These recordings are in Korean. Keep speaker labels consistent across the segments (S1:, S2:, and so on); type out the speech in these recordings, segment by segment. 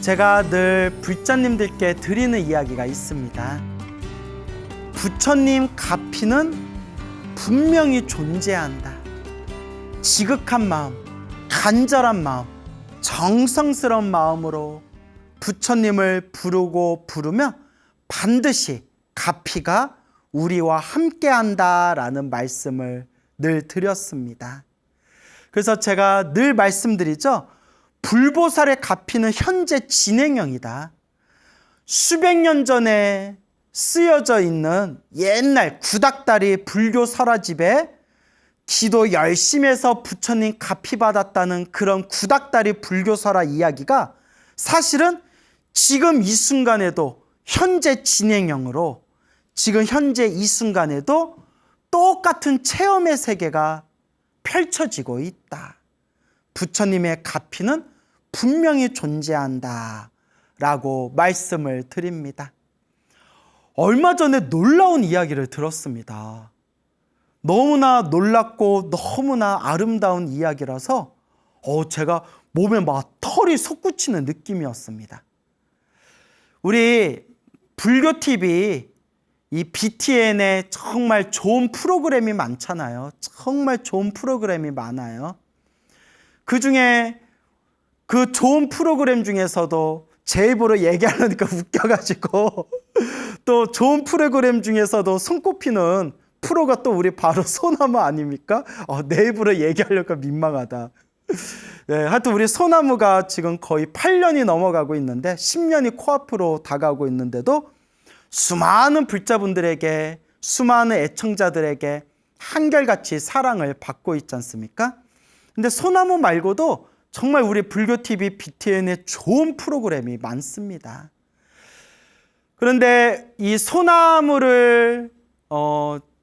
S1: 제가 늘 불자님들께 드리는 이야기가 있습니다. 부처님 가피는 분명히 존재한다. 지극한 마음, 간절한 마음, 정성스러운 마음으로 부처님을 부르면 반드시 가피가 우리와 함께한다라는 말씀을 늘 드렸습니다. 그래서 제가 늘 말씀드리죠. 불보살의 가피는 현재 진행형이다. 수백 년 전에 쓰여져 있는 옛날 구닥다리 불교 설화집에 기도 열심히 해서 부처님 가피 받았다는 그런 구닥다리 불교 설화 이야기가 사실은 지금 이 순간에도 현재 진행형으로 지금 현재 이 순간에도 똑같은 체험의 세계가 펼쳐지고 있다. 부처님의 가피는 분명히 존재한다 라고 말씀을 드립니다. 얼마 전에 놀라운 이야기를 들었습니다. 너무나 놀랍고 너무나 아름다운 이야기라서 제가 몸에 막 털이 솟구치는 느낌이었습니다. 우리 불교TV 이 BTN에 정말 좋은 프로그램이 많잖아요. 정말 좋은 프로그램이 많아요. 그 중에 그 좋은 프로그램 중에서도 제 입으로 얘기하려니까 웃겨가지고 또 좋은 프로그램 중에서도 손꼽히는 프로가 또 우리 바로 소나무 아닙니까? 내 입으로 얘기하려니까 민망하다. 네, 하여튼 우리 소나무가 지금 거의 8년이 넘어가고 있는데 10년이 코앞으로 다가오고 있는데도 수많은 불자분들에게 수많은 애청자들에게 한결같이 사랑을 받고 있지 않습니까? 근데 소나무 말고도 정말 우리 불교TV BTN에 좋은 프로그램이 많습니다. 그런데 이 소나무를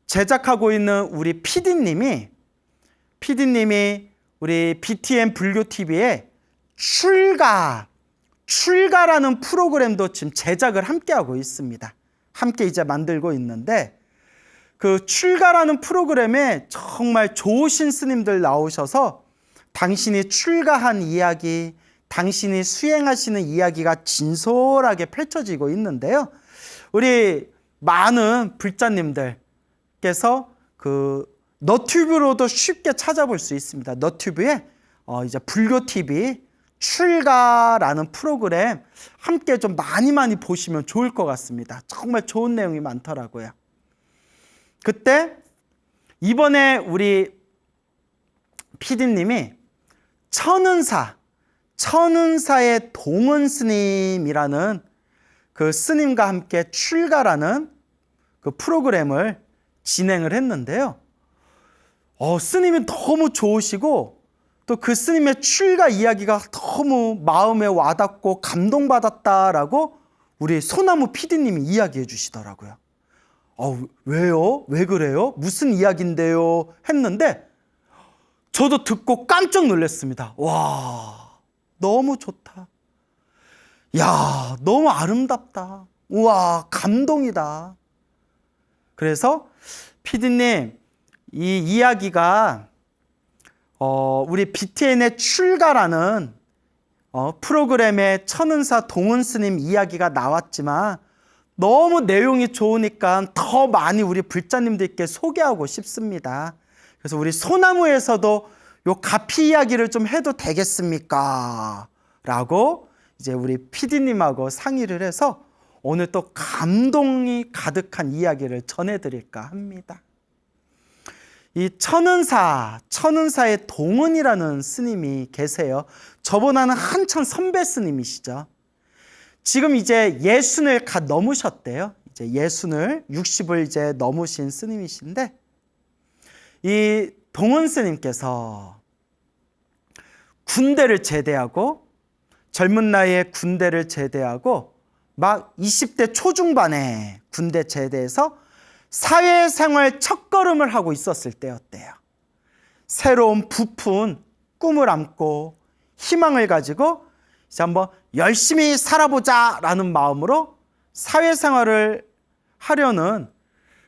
S1: 제작하고 있는 우리 PD님이 우리 BTN 불교TV에 출가라는 프로그램도 지금 제작을 함께하고 있습니다. 함께 이제 만들고 있는데 그 출가라는 프로그램에 정말 좋으신 스님들 나오셔서 당신이 출가한 이야기, 당신이 수행하시는 이야기가 진솔하게 펼쳐지고 있는데요. 우리 많은 불자님들께서 그 너튜브로도 쉽게 찾아볼 수 있습니다. 너튜브에 이제 불교TV 출가라는 프로그램 함께 좀 많이 보시면 좋을 것 같습니다. 정말 좋은 내용이 많더라고요. 그때 이번에 우리 PD님이 천은사의 동은 스님이라는 그 스님과 함께 출가라는 그 프로그램을 진행을 했는데요. 스님이 너무 좋으시고 또 그 스님의 출가 이야기가 너무 마음에 와닿고 감동받았다라고 우리 소나무 PD님이 이야기해 주시더라고요. 왜요? 왜 그래요? 무슨 이야기인데요? 했는데 저도 듣고 깜짝 놀랐습니다. 와, 너무 좋다. 야, 너무 아름답다. 우와, 감동이다. 그래서 PD님, 이 이야기가 우리 BTN의 출가라는 프로그램에 천은사 동은스님 이야기가 나왔지만 너무 내용이 좋으니까 더 많이 우리 불자님들께 소개하고 싶습니다. 그래서 우리 소나무에서도 요 가피 이야기를 좀 해도 되겠습니까? 라고 이제 우리 PD님하고 상의를 해서 오늘 또 감동이 가득한 이야기를 전해드릴까 합니다. 이 천은사의 동은이라는 스님이 계세요. 저보다는 한참 선배 스님이시죠. 지금 이제 예순을 갓 넘으셨대요. 이제 예순을 60을 이제 넘으신 스님이신데 이 동은 스님께서 군대를 제대하고 젊은 나이에 군대를 제대하고 막 20대 초중반에 군대 제대해서 사회생활 첫걸음을 하고 있었을 때였대요. 새로운 부푼 꿈을 안고 희망을 가지고 이제 한번 열심히 살아보자라는 마음으로 사회생활을 하려는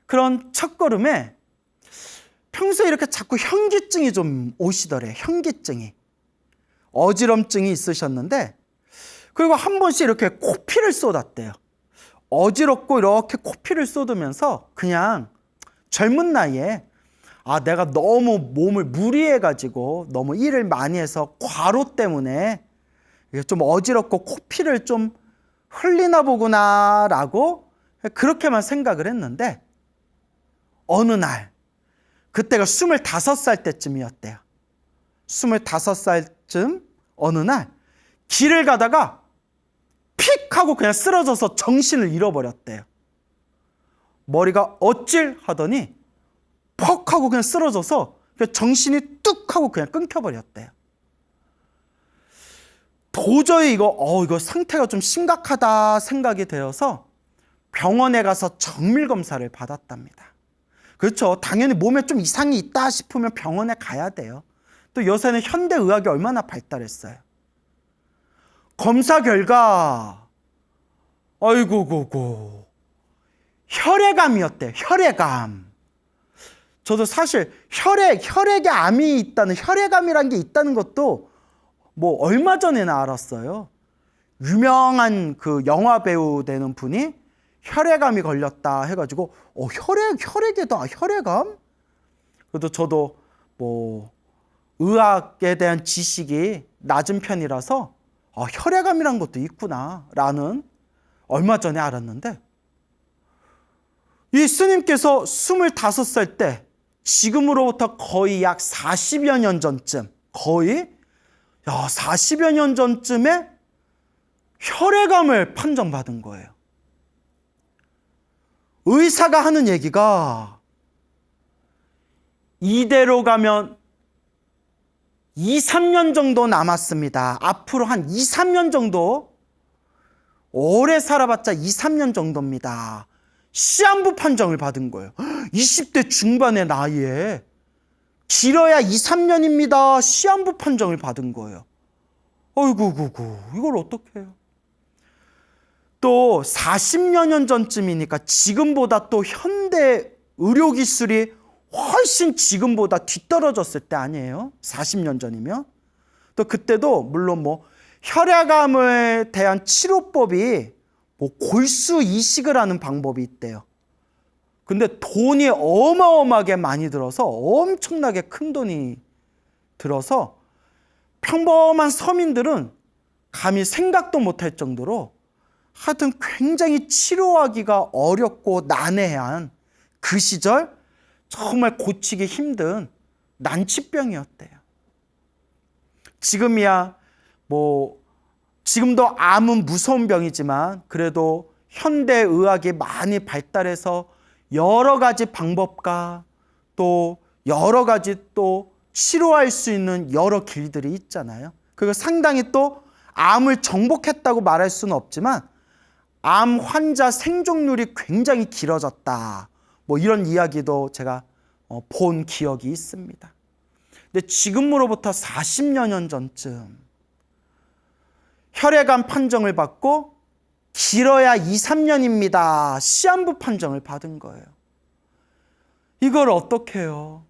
S1: 그런 첫걸음에 평소에 이렇게 자꾸 현기증이 좀 오시더래요. 현기증이. 어지럼증이 있으셨는데 그리고 한 번씩 이렇게 코피를 쏟았대요. 어지럽고 이렇게 코피를 쏟으면서 그냥 젊은 나이에 내가 너무 몸을 무리해가지고 너무 일을 많이 해서 과로 때문에 좀 어지럽고 코피를 좀 흘리나 보구나라고 그렇게만 생각을 했는데 어느 날 그때가 25살 때쯤이었대요. 25살쯤 어느 날 길을 가다가 픽 하고 그냥 쓰러져서 정신을 잃어버렸대요. 머리가 어찔 하더니 퍽 하고 그냥 쓰러져서 정신이 뚝 하고 그냥 끊겨버렸대요. 도저히 이거 상태가 좀 심각하다 생각이 되어서 병원에 가서 정밀 검사를 받았답니다. 그렇죠. 당연히 몸에 좀 이상이 있다 싶으면 병원에 가야 돼요. 또 요새는 현대의학이 얼마나 발달했어요. 검사 결과 아이고고고 혈액암이었대요. 혈액암. 저도 사실 혈액에 암이 있다는, 혈액암이란 게 있다는 것도 뭐 얼마 전에나 알았어요. 유명한 그 영화 배우 되는 분이 혈액암이 걸렸다 해가지고 혈액에도 혈액암? 그래도 저도 뭐 의학에 대한 지식이 낮은 편이라서 혈액암이란 것도 있구나 라는 얼마 전에 알았는데, 이 스님께서 25살 때 지금으로부터 거의 약 40여 년 전쯤, 거의 40여 년 전쯤에 혈액암을 판정받은 거예요. 의사가 하는 얘기가 이대로 가면 2, 3년 정도 남았습니다. 앞으로 한 2, 3년 정도, 오래 살아봤자 2, 3년 정도입니다. 시한부 판정을 받은 거예요. 20대 중반의 나이에 길어야 2, 3년입니다. 시한부 판정을 받은 거예요. 어이구구구, 이걸 어떻게 해요? 또 40여 년 전쯤이니까 지금보다 또 현대 의료기술이 훨씬 지금보다 뒤떨어졌을 때 아니에요? 40년 전이면. 또 그때도 물론 뭐 혈액암에 대한 치료법이 뭐 골수 이식을 하는 방법이 있대요. 근데 돈이 어마어마하게 많이 들어서, 엄청나게 큰 돈이 들어서 평범한 서민들은 감히 생각도 못할 정도로 하여튼 굉장히 치료하기가 어렵고 난해한, 그 시절 정말 고치기 힘든 난치병이었대요. 지금이야 뭐 지금도 암은 무서운 병이지만 그래도 현대의학이 많이 발달해서 여러 가지 방법과 또 여러 가지 또 치료할 수 있는 여러 길들이 있잖아요. 그리고 상당히 또 암을 정복했다고 말할 수는 없지만 암 환자 생존율이 굉장히 길어졌다, 뭐 이런 이야기도 제가 본 기억이 있습니다. 근데 지금으로부터 40여 년 전쯤 혈액암 판정을 받고 길어야 2, 3년입니다. 시한부 판정을 받은 거예요. 이걸 어떻게 해요?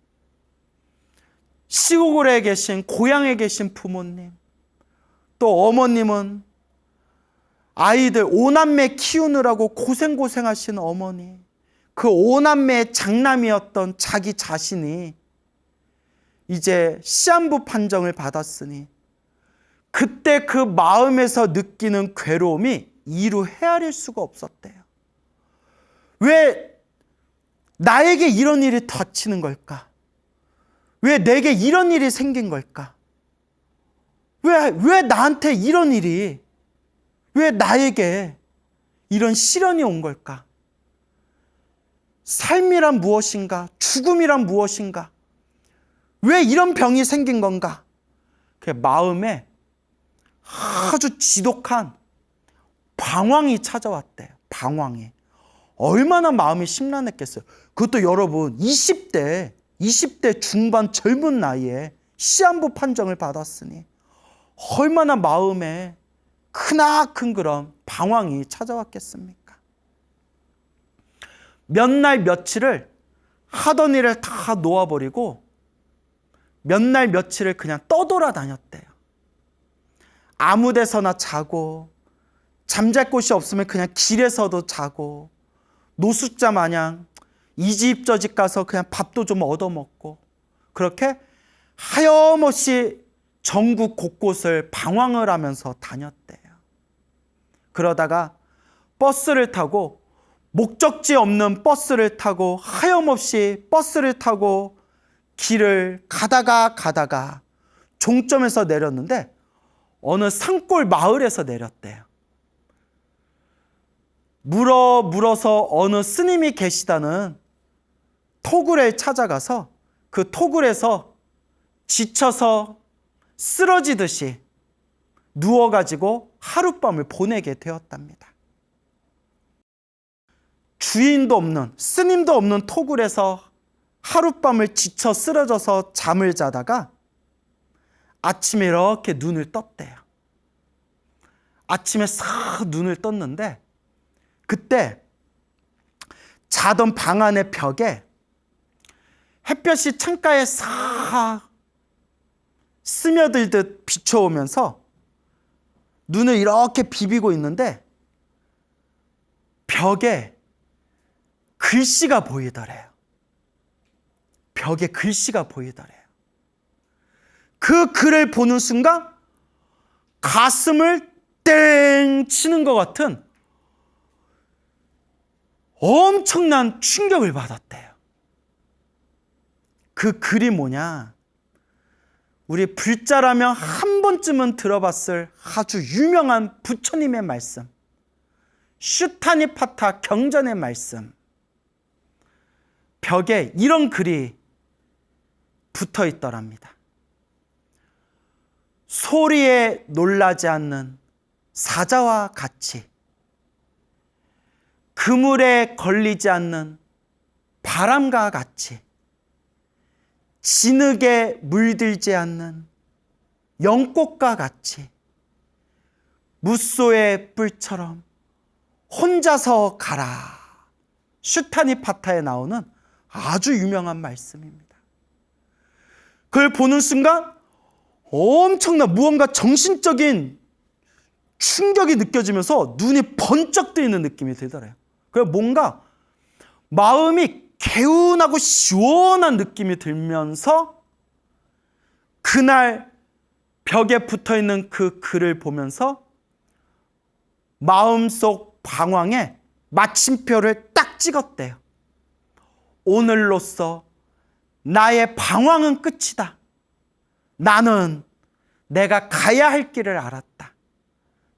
S1: 시골에 계신, 고향에 계신 부모님, 또 어머님은 아이들 5남매 키우느라고 고생하시는 어머니, 그 5남매의 장남이었던 자기 자신이 이제 시한부 판정을 받았으니 그때 그 마음에서 느끼는 괴로움이 이루 헤아릴 수가 없었대요. 왜 나에게 이런 일이 닥치는 걸까? 왜 내게 이런 일이 생긴 걸까? 왜 나한테 이런 일이, 왜 나에게 이런 시련이 온 걸까? 삶이란 무엇인가? 죽음이란 무엇인가? 왜 이런 병이 생긴 건가? 그 마음에 아주 지독한 방황이 찾아왔대요. 방황이. 얼마나 마음이 심란했겠어요. 그것도 여러분 20대 중반 젊은 나이에 시한부 판정을 받았으니 얼마나 마음에 크나큰 그런 방황이 찾아왔겠습니까? 몇 날 며칠을 하던 일을 다 놓아버리고 몇 날 며칠을 그냥 떠돌아다녔대요. 아무 데서나 자고 잠잘 곳이 없으면 그냥 길에서도 자고, 노숙자 마냥 이 집 저 집 가서 그냥 밥도 좀 얻어먹고, 그렇게 하염없이 전국 곳곳을 방황을 하면서 다녔대요. 그러다가 버스를 타고, 목적지 없는 버스를 타고, 하염없이 버스를 타고 길을 가다가 종점에서 내렸는데 어느 산골 마을에서 내렸대요. 물어서 어느 스님이 계시다는 토굴에 찾아가서 그 토굴에서 지쳐서 쓰러지듯이 누워가지고 하룻밤을 보내게 되었답니다. 주인도 없는, 스님도 없는 토굴에서 하룻밤을 지쳐 쓰러져서 잠을 자다가 아침에 이렇게 눈을 떴대요. 아침에 싹 눈을 떴는데 그때 자던 방 안의 벽에 햇볕이 창가에 싹 스며들듯 비춰오면서 눈을 이렇게 비비고 있는데 벽에 글씨가 보이더래요. 벽에 글씨가 보이더래요. 그 글을 보는 순간 가슴을 땡 치는 것 같은 엄청난 충격을 받았대요. 그 글이 뭐냐? 우리 불자라면 한 번쯤은 들어봤을 아주 유명한 부처님의 말씀, 슈타니파타 경전의 말씀. 벽에 이런 글이 붙어 있더랍니다. 소리에 놀라지 않는 사자와 같이, 그물에 걸리지 않는 바람과 같이, 진흙에 물들지 않는 연꽃과 같이, 무쏘의 뿔처럼 혼자서 가라. 슈타니파타에 나오는 아주 유명한 말씀입니다. 그걸 보는 순간 엄청난 무언가 정신적인 충격이 느껴지면서 눈이 번쩍 뜨이는 느낌이 들더래요. 그래서 뭔가 마음이 개운하고 시원한 느낌이 들면서 그날 벽에 붙어있는 그 글을 보면서 마음속 방황에 마침표를 딱 찍었대요. 오늘로써 나의 방황은 끝이다. 나는 내가 가야 할 길을 알았다.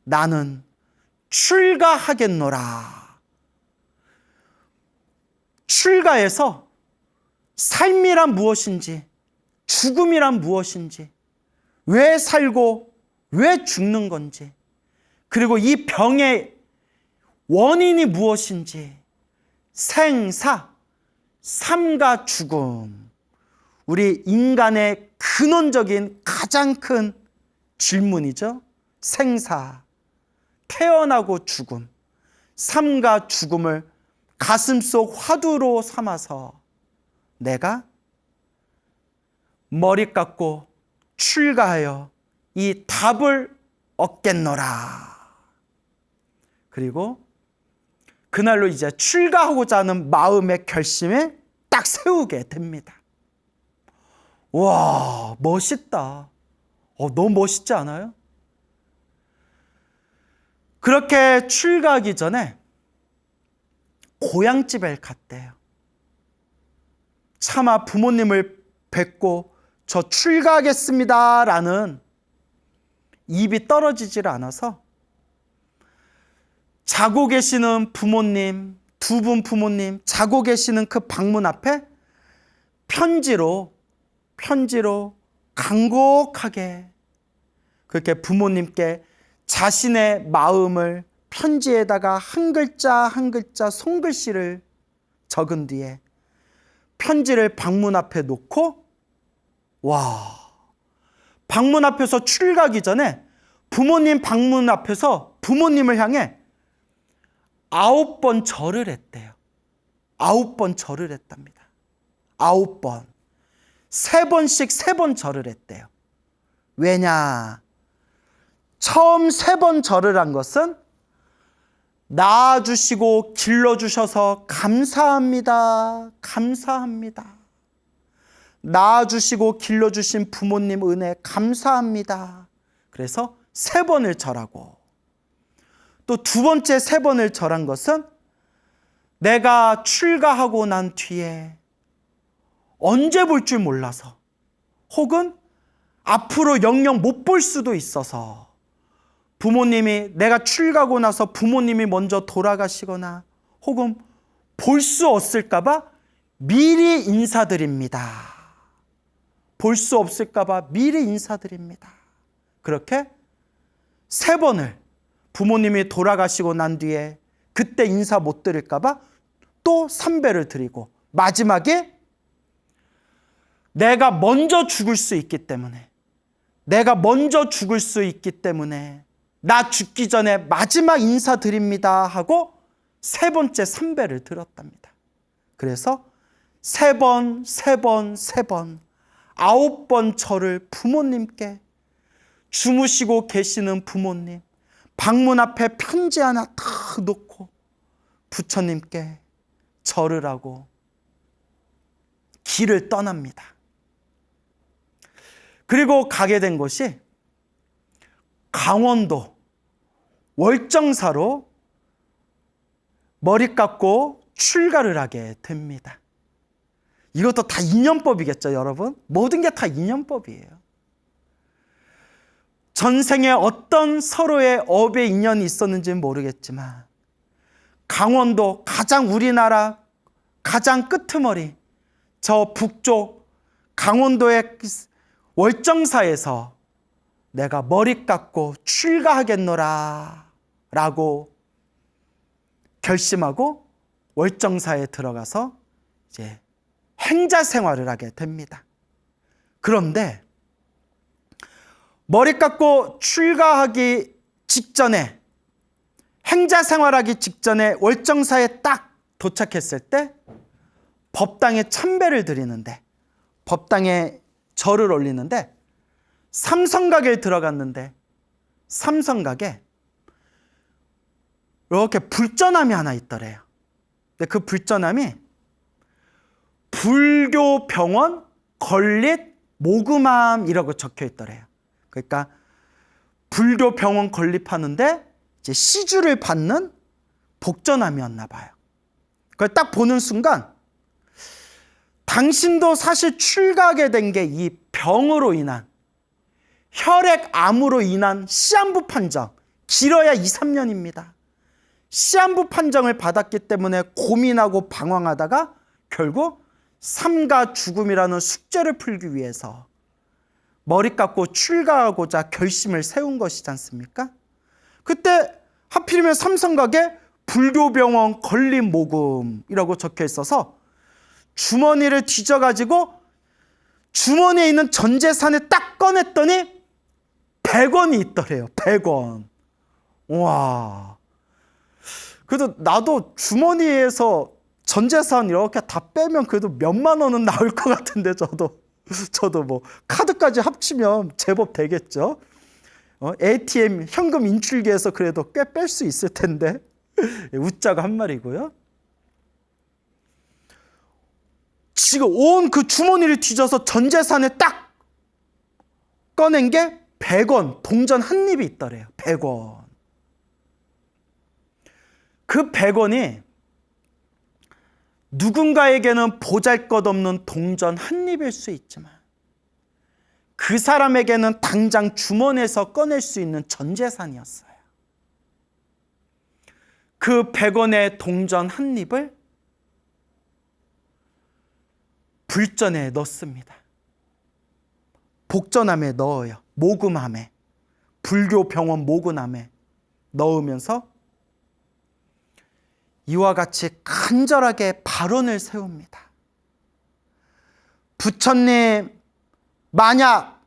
S1: 나는 출가하겠노라. 출가해서 삶이란 무엇인지, 죽음이란 무엇인지, 왜 살고 왜 죽는 건지, 그리고 이 병의 원인이 무엇인지, 생사, 삶과 죽음, 우리 인간의 근원적인 가장 큰 질문이죠. 생사, 태어나고 죽음, 삶과 죽음을 가슴속 화두로 삼아서 내가 머리 깎고 출가하여 이 답을 얻겠노라. 그리고 그날로 이제 출가하고자 하는 마음의 결심에 딱 세우게 됩니다. 와, 멋있다. 너무 멋있지 않아요? 그렇게 출가하기 전에 고향집에 갔대요. 차마 부모님을 뵙고 저 출가하겠습니다 라는 입이 떨어지질 않아서 자고 계시는 부모님, 두 분 부모님 자고 계시는 그 방문 앞에 편지로 간곡하게 그렇게 부모님께 자신의 마음을 편지에다가 한 글자 한 글자 손글씨를 적은 뒤에 편지를 방문 앞에 놓고, 방문 앞에서 출가하기 전에 부모님 방문 앞에서 부모님을 향해 9번 절을 했대요. 9번 절을 했답니다. 9번. 3번씩 3번 절을 했대요. 왜냐? 처음 3번 절을 한 것은 낳아주시고 길러주셔서 감사합니다. 감사합니다. 낳아주시고 길러주신 부모님 은혜 감사합니다. 그래서 3번을 절하고, 또 2번째 3번을 절한 것은 내가 출가하고 난 뒤에 언제 볼 줄 몰라서, 혹은 앞으로 영영 못 볼 수도 있어서, 부모님이, 내가 출가하고 나서 부모님이 먼저 돌아가시거나 혹은 볼 수 없을까 봐 미리 인사드립니다. 볼 수 없을까 봐 미리 인사드립니다. 그렇게 3번을, 부모님이 돌아가시고 난 뒤에 그때 인사 못 드릴까 봐 또 3배를 드리고, 마지막에 내가 먼저 죽을 수 있기 때문에, 내가 먼저 죽을 수 있기 때문에 나 죽기 전에 마지막 인사드립니다 하고 3번째 3배를 들었답니다. 그래서 3번, 3번, 3번, 9번 절을 부모님께, 주무시고 계시는 부모님 방문 앞에 편지 하나 탁 놓고 부처님께 절을 하고 길을 떠납니다. 그리고 가게 된 곳이 강원도 월정사로 머리 깎고 출가를 하게 됩니다. 이것도 다 인연법이겠죠, 여러분? 모든 게 다 인연법이에요. 전생에 어떤 서로의 업의 인연이 있었는지는 모르겠지만, 강원도 가장, 우리나라 가장 끄트머리, 저 북쪽 강원도의 월정사에서 내가 머리 깎고 출가하겠노라 라고 결심하고 월정사에 들어가서 이제 행자 생활을 하게 됩니다. 그런데 머리 깎고 출가하기 직전에, 행자 생활하기 직전에 월정사에 딱 도착했을 때 법당에 참배를 드리는데, 법당에 절을 올리는데, 삼성각에 들어갔는데 삼성각에 이렇게 불전함이 하나 있더래요. 근데 그 불전함이 불교병원 건립 모금함이라고 적혀 있더래요. 그러니까 불교병원 건립하는데 이제 시주를 받는 복전함이었나 봐요. 그걸 딱 보는 순간, 당신도 사실 출가하게 된 게 이 병으로 인한, 혈액암으로 인한 시한부 판정, 길어야 2, 3년입니다. 시한부 판정을 받았기 때문에 고민하고 방황하다가 결국 삼가 죽음이라는 숙제를 풀기 위해서 머리 깎고 출가하고자 결심을 세운 것이지 않습니까? 그때 하필이면 삼성각에 불교병원 건립모금이라고 적혀 있어서 주머니를 뒤져가지고 주머니에 있는 전 재산을 딱 꺼냈더니 100원이 있더래요. 100원. 와. 그래도 나도 주머니에서 전 재산 이렇게 다 빼면 그래도 몇만 원은 나올 것 같은데, 저도 뭐 카드까지 합치면 제법 되겠죠. ATM 현금 인출기에서 그래도 꽤 뺄 수 있을 텐데. 웃자고 한 말이고요. 지금 온 그 주머니를 뒤져서 전 재산에 딱 꺼낸 게 100원, 동전 한 입이 있더래요. 100원. 그 100원이 누군가에게는 보잘것없는 동전 한 입일 수 있지만, 그 사람에게는 당장 주머니에서 꺼낼 수 있는 전 재산이었어요. 그 100원의 동전 한 입을 불전에 넣습니다. 복전함에 넣어요. 모금함에, 불교병원 모금함에 넣으면서 이와 같이 간절하게 발언을 세웁니다. 부처님, 만약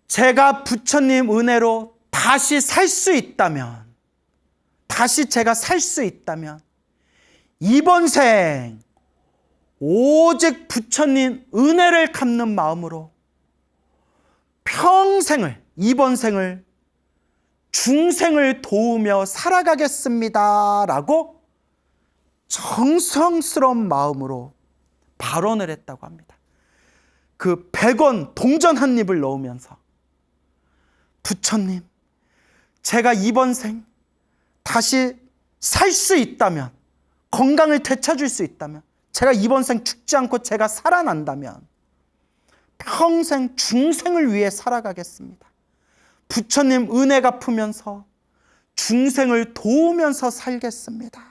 S1: 제가 부처님 은혜로 다시 살 수 있다면, 다시 제가 살 수 있다면 이번 생 오직 부처님 은혜를 갚는 마음으로 평생을, 이번 생을 중생을 도우며 살아가겠습니다 라고 정성스러운 마음으로 발언을 했다고 합니다. 그 100원 동전 한 입을 넣으면서 부처님, 제가 이번 생 다시 살 수 있다면, 건강을 되찾을 수 있다면, 제가 이번 생 죽지 않고 제가 살아난다면 평생 중생을 위해 살아가겠습니다. 부처님 은혜 갚으면서 중생을 도우면서 살겠습니다.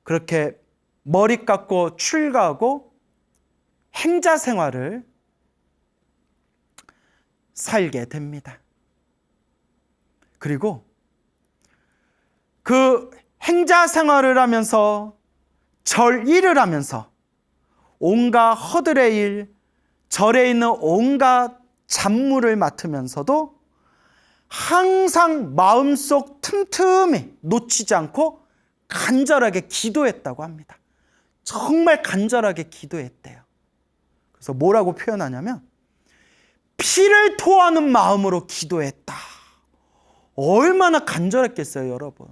S1: 그렇게 머리 깎고 출가하고 행자 생활을 살게 됩니다. 그리고 그 행자 생활을 하면서 절 일을 하면서 온갖 허들의 일, 절에 있는 온갖 잡무를 맡으면서도 항상 마음속 틈틈이 놓치지 않고 간절하게 기도했다고 합니다. 정말 간절하게 기도했대요. 그래서 뭐라고 표현하냐면 피를 토하는 마음으로 기도했다. 얼마나 간절했겠어요, 여러분.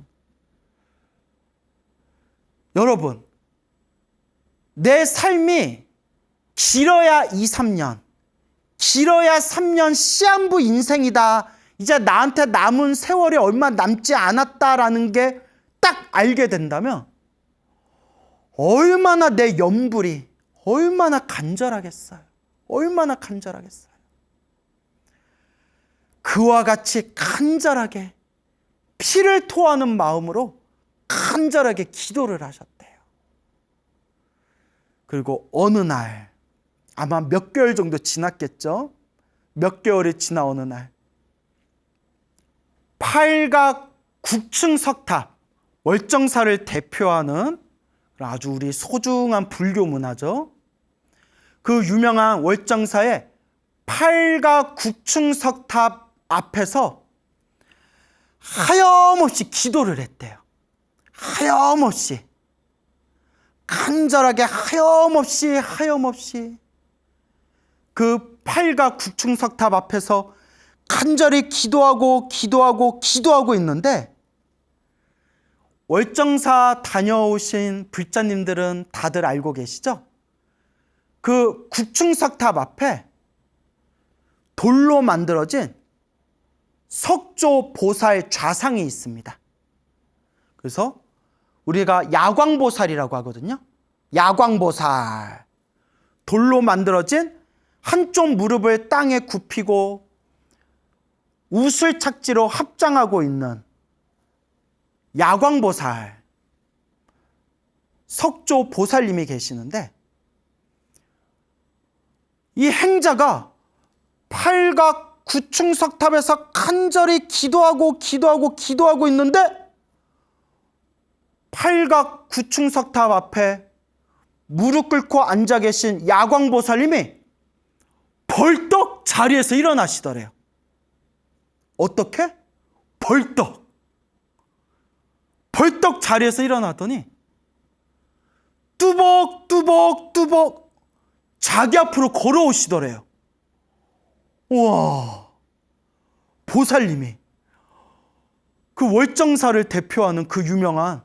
S1: 여러분, 내 삶이 길어야 2, 3년, 길어야 3년 시한부 인생이다. 이제 나한테 남은 세월이 얼마 남지 않았다라는 게 딱 알게 된다면 얼마나 내 염불이 얼마나 간절하겠어요. 얼마나 간절하겠어요. 그와 같이 간절하게 피를 토하는 마음으로 간절하게 기도를 하셨대요. 그리고 어느 날 아마 몇 개월 정도 지났겠죠. 몇 개월이 지나 어느 날 팔각 국층 석탑, 월정사를 대표하는 아주 우리 소중한 불교 문화죠. 그 유명한 월정사의 팔각 국층 석탑 앞에서 하염없이 기도를 했대요. 하염없이, 간절하게 하염없이 그 팔각 국층 석탑 앞에서 간절히 기도하고 있는데 월정사 다녀오신 불자님들은 다들 알고 계시죠? 그 국층 석탑 앞에 돌로 만들어진 석조 보살 좌상이 있습니다. 그래서 우리가 야광보살이라고 하거든요. 야광보살. 돌로 만들어진 한쪽 무릎을 땅에 굽히고 우슬착지로 합장하고 있는 야광보살, 석조 보살님이 계시는데 이 행자가 팔각 구층 석탑에서 간절히 기도하고 있는데 팔각 구층 석탑 앞에 무릎 꿇고 앉아 계신 야광보살님이 벌떡 자리에서 일어나시더래요. 어떻게? 벌떡 자리에서 일어나더니 뚜벅 자기 앞으로 걸어오시더래요. 우와, 보살님이 그 월정사를 대표하는 그 유명한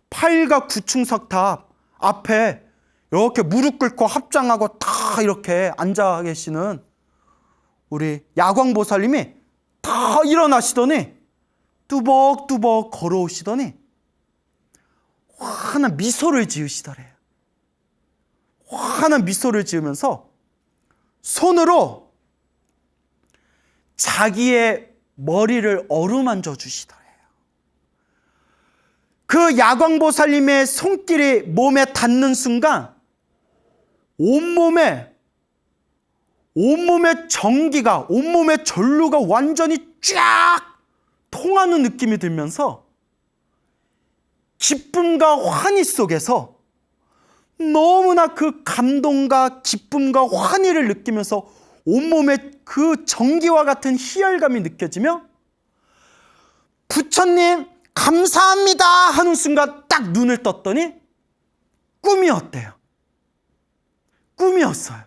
S1: 팔각 구층 석탑 앞에 이렇게 무릎 꿇고 합장하고 다 이렇게 앉아 계시는 우리 야광보살님이 다 일어나시더니 뚜벅 걸어오시더니 환한 미소를 지으시더래요. 환한 미소를 지으면서 손으로 자기의 머리를 어루만져 주시더래요. 그 야광보살님의 손길이 몸에 닿는 순간 온몸에 전기가, 온몸의 전류가 완전히 쫙 통하는 느낌이 들면서 기쁨과 환희 속에서 너무나 그 감동과 기쁨과 환희를 느끼면서 온몸에 그 전기와 같은 희열감이 느껴지며 부처님 감사합니다 하는 순간 딱 눈을 떴더니 꿈이었대요. 꿈이었어요.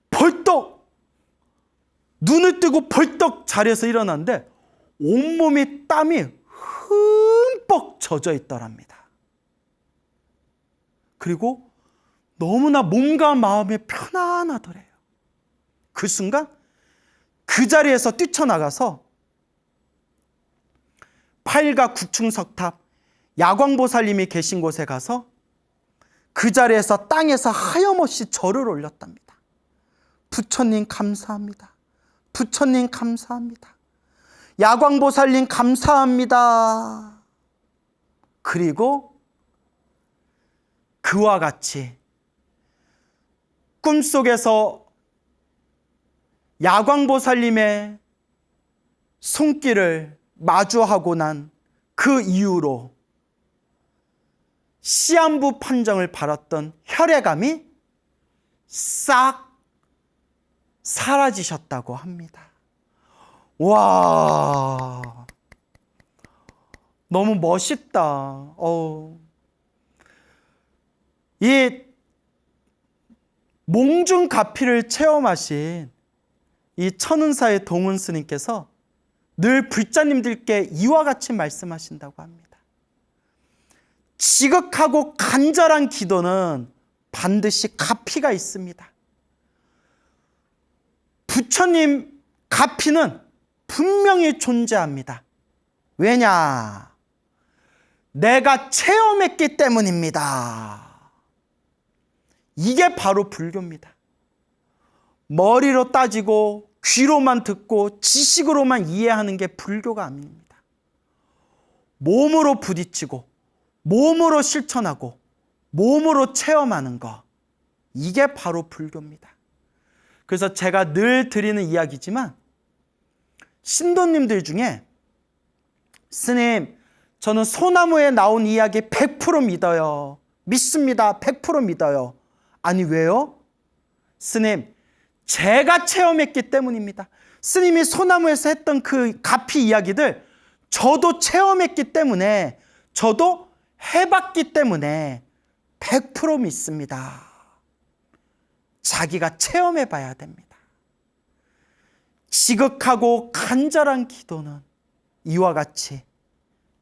S1: 벌떡 눈을 뜨고 벌떡 자리에서 일어났는데 온몸이 땀이 흠뻑 젖어 있더랍니다. 그리고 너무나 몸과 마음이 편안하더래요. 그 순간 그 자리에서 뛰쳐나가서 8가 9층 석탑 야광보살님이 계신 곳에 가서 그 자리에서 땅에서 하염없이 절을 올렸답니다. 부처님 감사합니다. 부처님 감사합니다. 야광보살님 감사합니다. 그리고 그와 같이 꿈속에서 야광보살님의 손길을 마주하고 난 그 이후로 시한부 판정을 받았던 혈액암이 싹 사라지셨다고 합니다. 와, 너무 멋있다. 이 몽중가피를 체험하신 이 천은사의 동은 스님께서 늘 불자님들께 이와 같이 말씀하신다고 합니다. 지극하고 간절한 기도는 반드시 가피가 있습니다. 부처님 가피는 분명히 존재합니다. 왜냐? 내가 체험했기 때문입니다. 이게 바로 불교입니다. 머리로 따지고 귀로만 듣고 지식으로만 이해하는 게 불교가 아닙니다. 몸으로 부딪히고 몸으로 실천하고 몸으로 체험하는 거, 이게 바로 불교입니다. 그래서 제가 늘 드리는 이야기지만 신도님들 중에 스님, 저는 소나무에 나온 이야기 100% 믿어요. 믿습니다. 100% 믿어요. 아니 왜요? 스님, 제가 체험했기 때문입니다. 스님이 소나무에서 했던 그 가피 이야기들 저도 체험했기 때문에, 저도 해봤기 때문에 100% 믿습니다. 자기가 체험해봐야 됩니다. 지극하고 간절한 기도는 이와 같이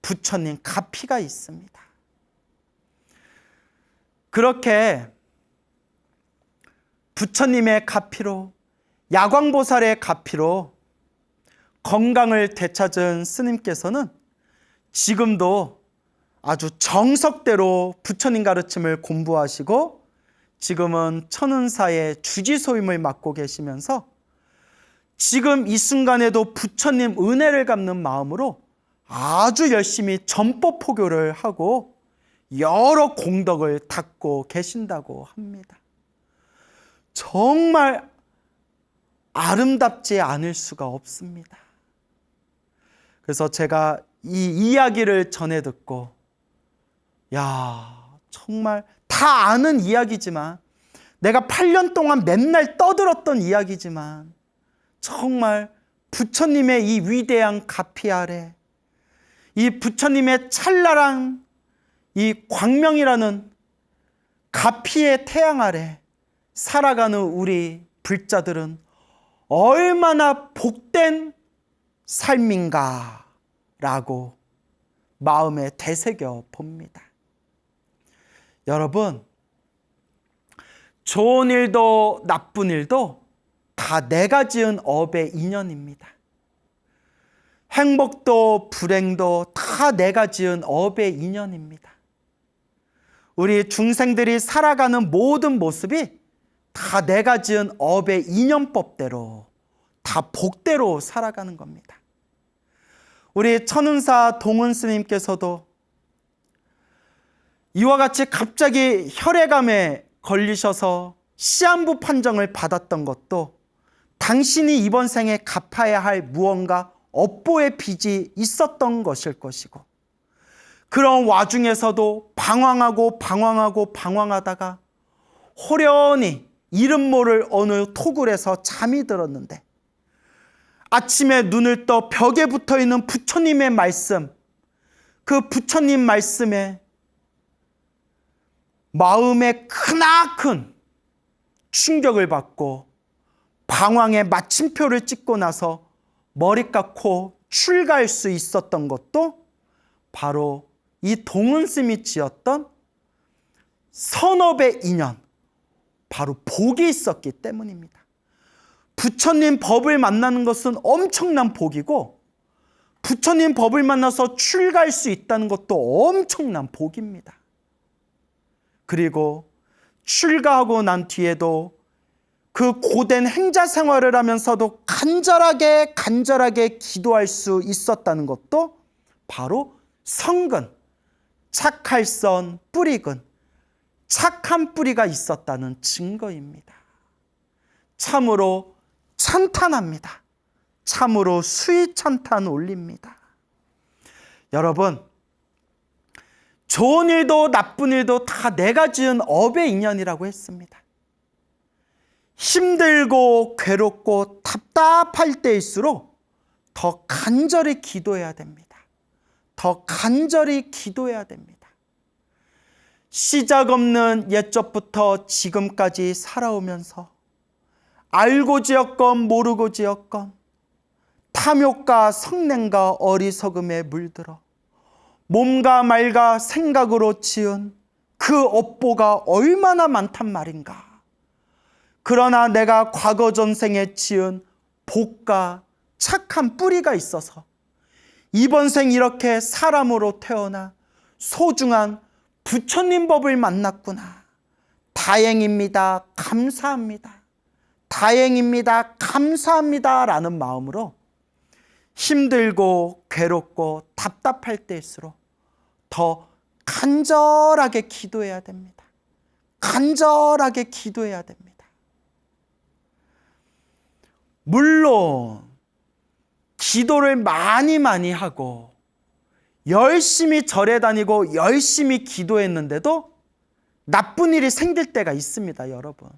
S1: 부처님 가피가 있습니다. 그렇게 부처님의 가피로, 야광보살의 가피로 건강을 되찾은 스님께서는 지금도 아주 정석대로 부처님 가르침을 공부하시고 지금은 천은사의 주지소임을 맡고 계시면서 지금 이 순간에도 부처님 은혜를 갚는 마음으로 아주 열심히 전법포교를 하고 여러 공덕을 닦고 계신다고 합니다. 정말 아름답지 않을 수가 없습니다. 그래서 제가 이 이야기를 전해 듣고, 정말 다 아는 이야기지만, 내가 8년 동안 맨날 떠들었던 이야기지만, 정말 부처님의 이 위대한 가피 아래, 이 부처님의 찬란한 이 광명이라는 가피의 태양 아래 살아가는 우리 불자들은 얼마나 복된 삶인가 라고 마음에 되새겨 봅니다. 여러분, 좋은 일도 나쁜 일도 다 내가 지은 업의 인연입니다. 행복도 불행도 다 내가 지은 업의 인연입니다. 우리 중생들이 살아가는 모든 모습이 다 내가 지은 업의 인연법대로, 다 복대로 살아가는 겁니다. 우리 천은사 동은 스님께서도 이와 같이 갑자기 혈액암에 걸리셔서 시한부 판정을 받았던 것도 당신이 이번 생에 갚아야 할 무언가 업보의 빚이 있었던 것일 것이고, 그런 와중에서도 방황하다가 호련히 이름 모를 어느 토굴에서 잠이 들었는데 아침에 눈을 떠 벽에 붙어있는 부처님의 말씀, 그 부처님 말씀에 마음에 크나큰 충격을 받고 방황의 마침표를 찍고 나서 머리 깎고 출가할 수 있었던 것도 바로 이 동은스님이 지었던 선업의 인연, 바로 복이 있었기 때문입니다. 부처님 법을 만나는 것은 엄청난 복이고, 부처님 법을 만나서 출가할 수 있다는 것도 엄청난 복입니다. 그리고 출가하고 난 뒤에도 그 고된 행자 생활을 하면서도 간절하게 기도할 수 있었다는 것도 바로 성근, 착할선 뿌리근, 착한 뿌리가 있었다는 증거입니다. 참으로 찬탄합니다. 참으로 수위찬탄 올립니다. 여러분, 좋은 일도 나쁜 일도 다 내가 지은 업의 인연이라고 했습니다. 힘들고 괴롭고 답답할 때일수록 더 간절히 기도해야 됩니다. 더 간절히 기도해야 됩니다. 시작 없는 옛적부터 지금까지 살아오면서 알고 지었건 모르고 지었건 탐욕과 성냄과 어리석음에 물들어 몸과 말과 생각으로 지은 그 업보가 얼마나 많단 말인가. 그러나 내가 과거 전생에 지은 복과 착한 뿌리가 있어서 이번 생 이렇게 사람으로 태어나 소중한 부처님 법을 만났구나. 다행입니다. 감사합니다. 다행입니다. 감사합니다. 라는 마음으로 힘들고 괴롭고 답답할 때일수록 더 간절하게 기도해야 됩니다. 간절하게 기도해야 됩니다. 물론 기도를 많이 하고 열심히 절에 다니고 열심히 기도했는데도 나쁜 일이 생길 때가 있습니다, 여러분.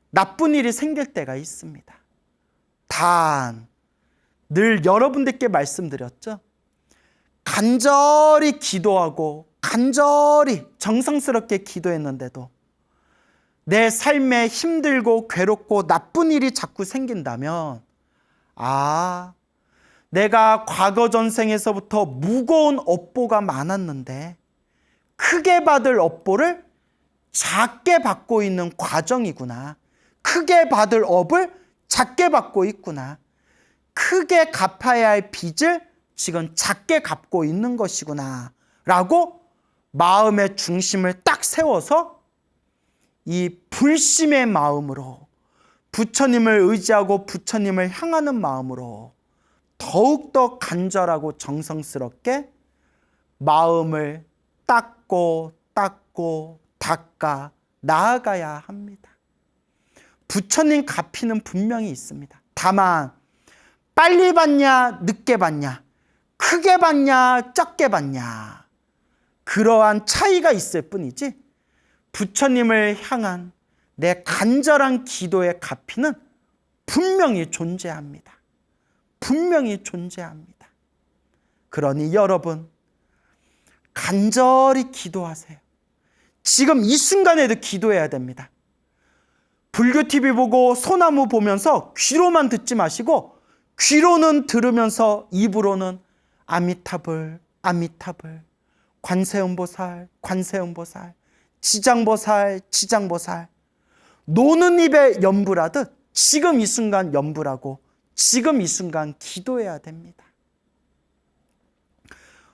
S1: 나쁜 일이 생길 때가 있습니다. 단, 늘 여러분들께 말씀드렸죠. 간절히 기도하고 간절히 정성스럽게 기도했는데도 내 삶에 힘들고 괴롭고 나쁜 일이 자꾸 생긴다면, 내가 과거 전생에서부터 무거운 업보가 많았는데 크게 받을 업보를 작게 받고 있는 과정이구나. 크게 받을 업을 작게 받고 있구나. 크게 갚아야 할 빚을 지금 작게 갚고 있는 것이구나 라고 마음의 중심을 딱 세워서 이 불심의 마음으로 부처님을 의지하고 부처님을 향하는 마음으로 더욱더 간절하고 정성스럽게 마음을 닦고 닦아 나아가야 합니다. 부처님 갚이는 분명히 있습니다. 다만 빨리 받냐 늦게 받냐, 크게 받냐 적게 받냐, 그러한 차이가 있을 뿐이지 부처님을 향한 내 간절한 기도의 갚이는 분명히 존재합니다. 분명히 존재합니다. 그러니 여러분, 간절히 기도하세요. 지금 이 순간에도 기도해야 됩니다. 불교TV 보고 소나무 보면서 귀로만 듣지 마시고 귀로는 들으면서 입으로는 아미타불, 아미타불, 관세음보살, 관세음보살, 지장보살, 지장보살, 노는 입에 염불하듯 지금 이 순간 염불하고 지금 이 순간 기도해야 됩니다.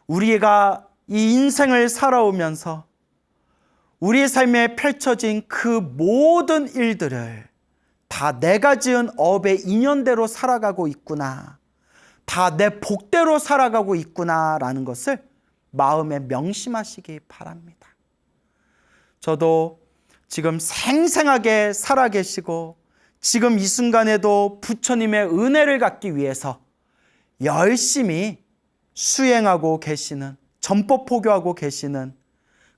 S1: 우리가 이 인생을 살아오면서 우리의 삶에 펼쳐진 그 모든 일들을 다 내가 지은 업의 인연대로 살아가고 있구나, 다 내 복대로 살아가고 있구나라는 것을 마음에 명심하시기 바랍니다. 저도 지금 생생하게 살아계시고 지금 이 순간에도 부처님의 은혜를 갖기 위해서 열심히 수행하고 계시는, 전법 포교하고 계시는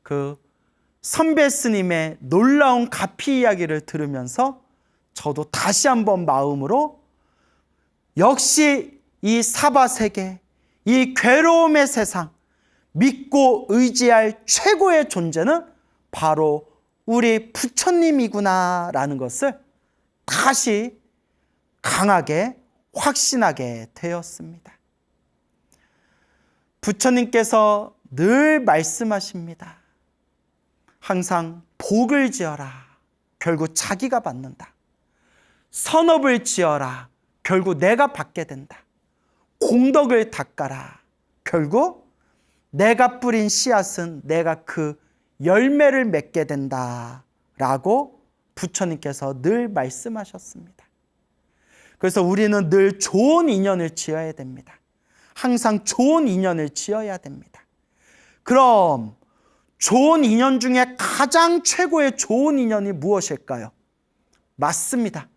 S1: 그 선배 스님의 놀라운 가피 이야기를 들으면서 저도 다시 한번 마음으로 역시 이 사바세계, 이 괴로움의 세상, 믿고 의지할 최고의 존재는 바로 우리 부처님이구나라는 것을 다시 강하게 확신하게 되었습니다. 부처님께서 늘 말씀하십니다. 항상 복을 지어라. 결국 자기가 받는다. 선업을 지어라. 결국 내가 받게 된다. 공덕을 닦아라. 결국 내가 뿌린 씨앗은 내가 그 열매를 맺게 된다. 라고 부처님께서 늘 말씀하셨습니다. 그래서 우리는 늘 좋은 인연을 지어야 됩니다. 항상 좋은 인연을 지어야 됩니다. 그럼 좋은 인연 중에 가장 최고의 좋은 인연이 무엇일까요? 맞습니다.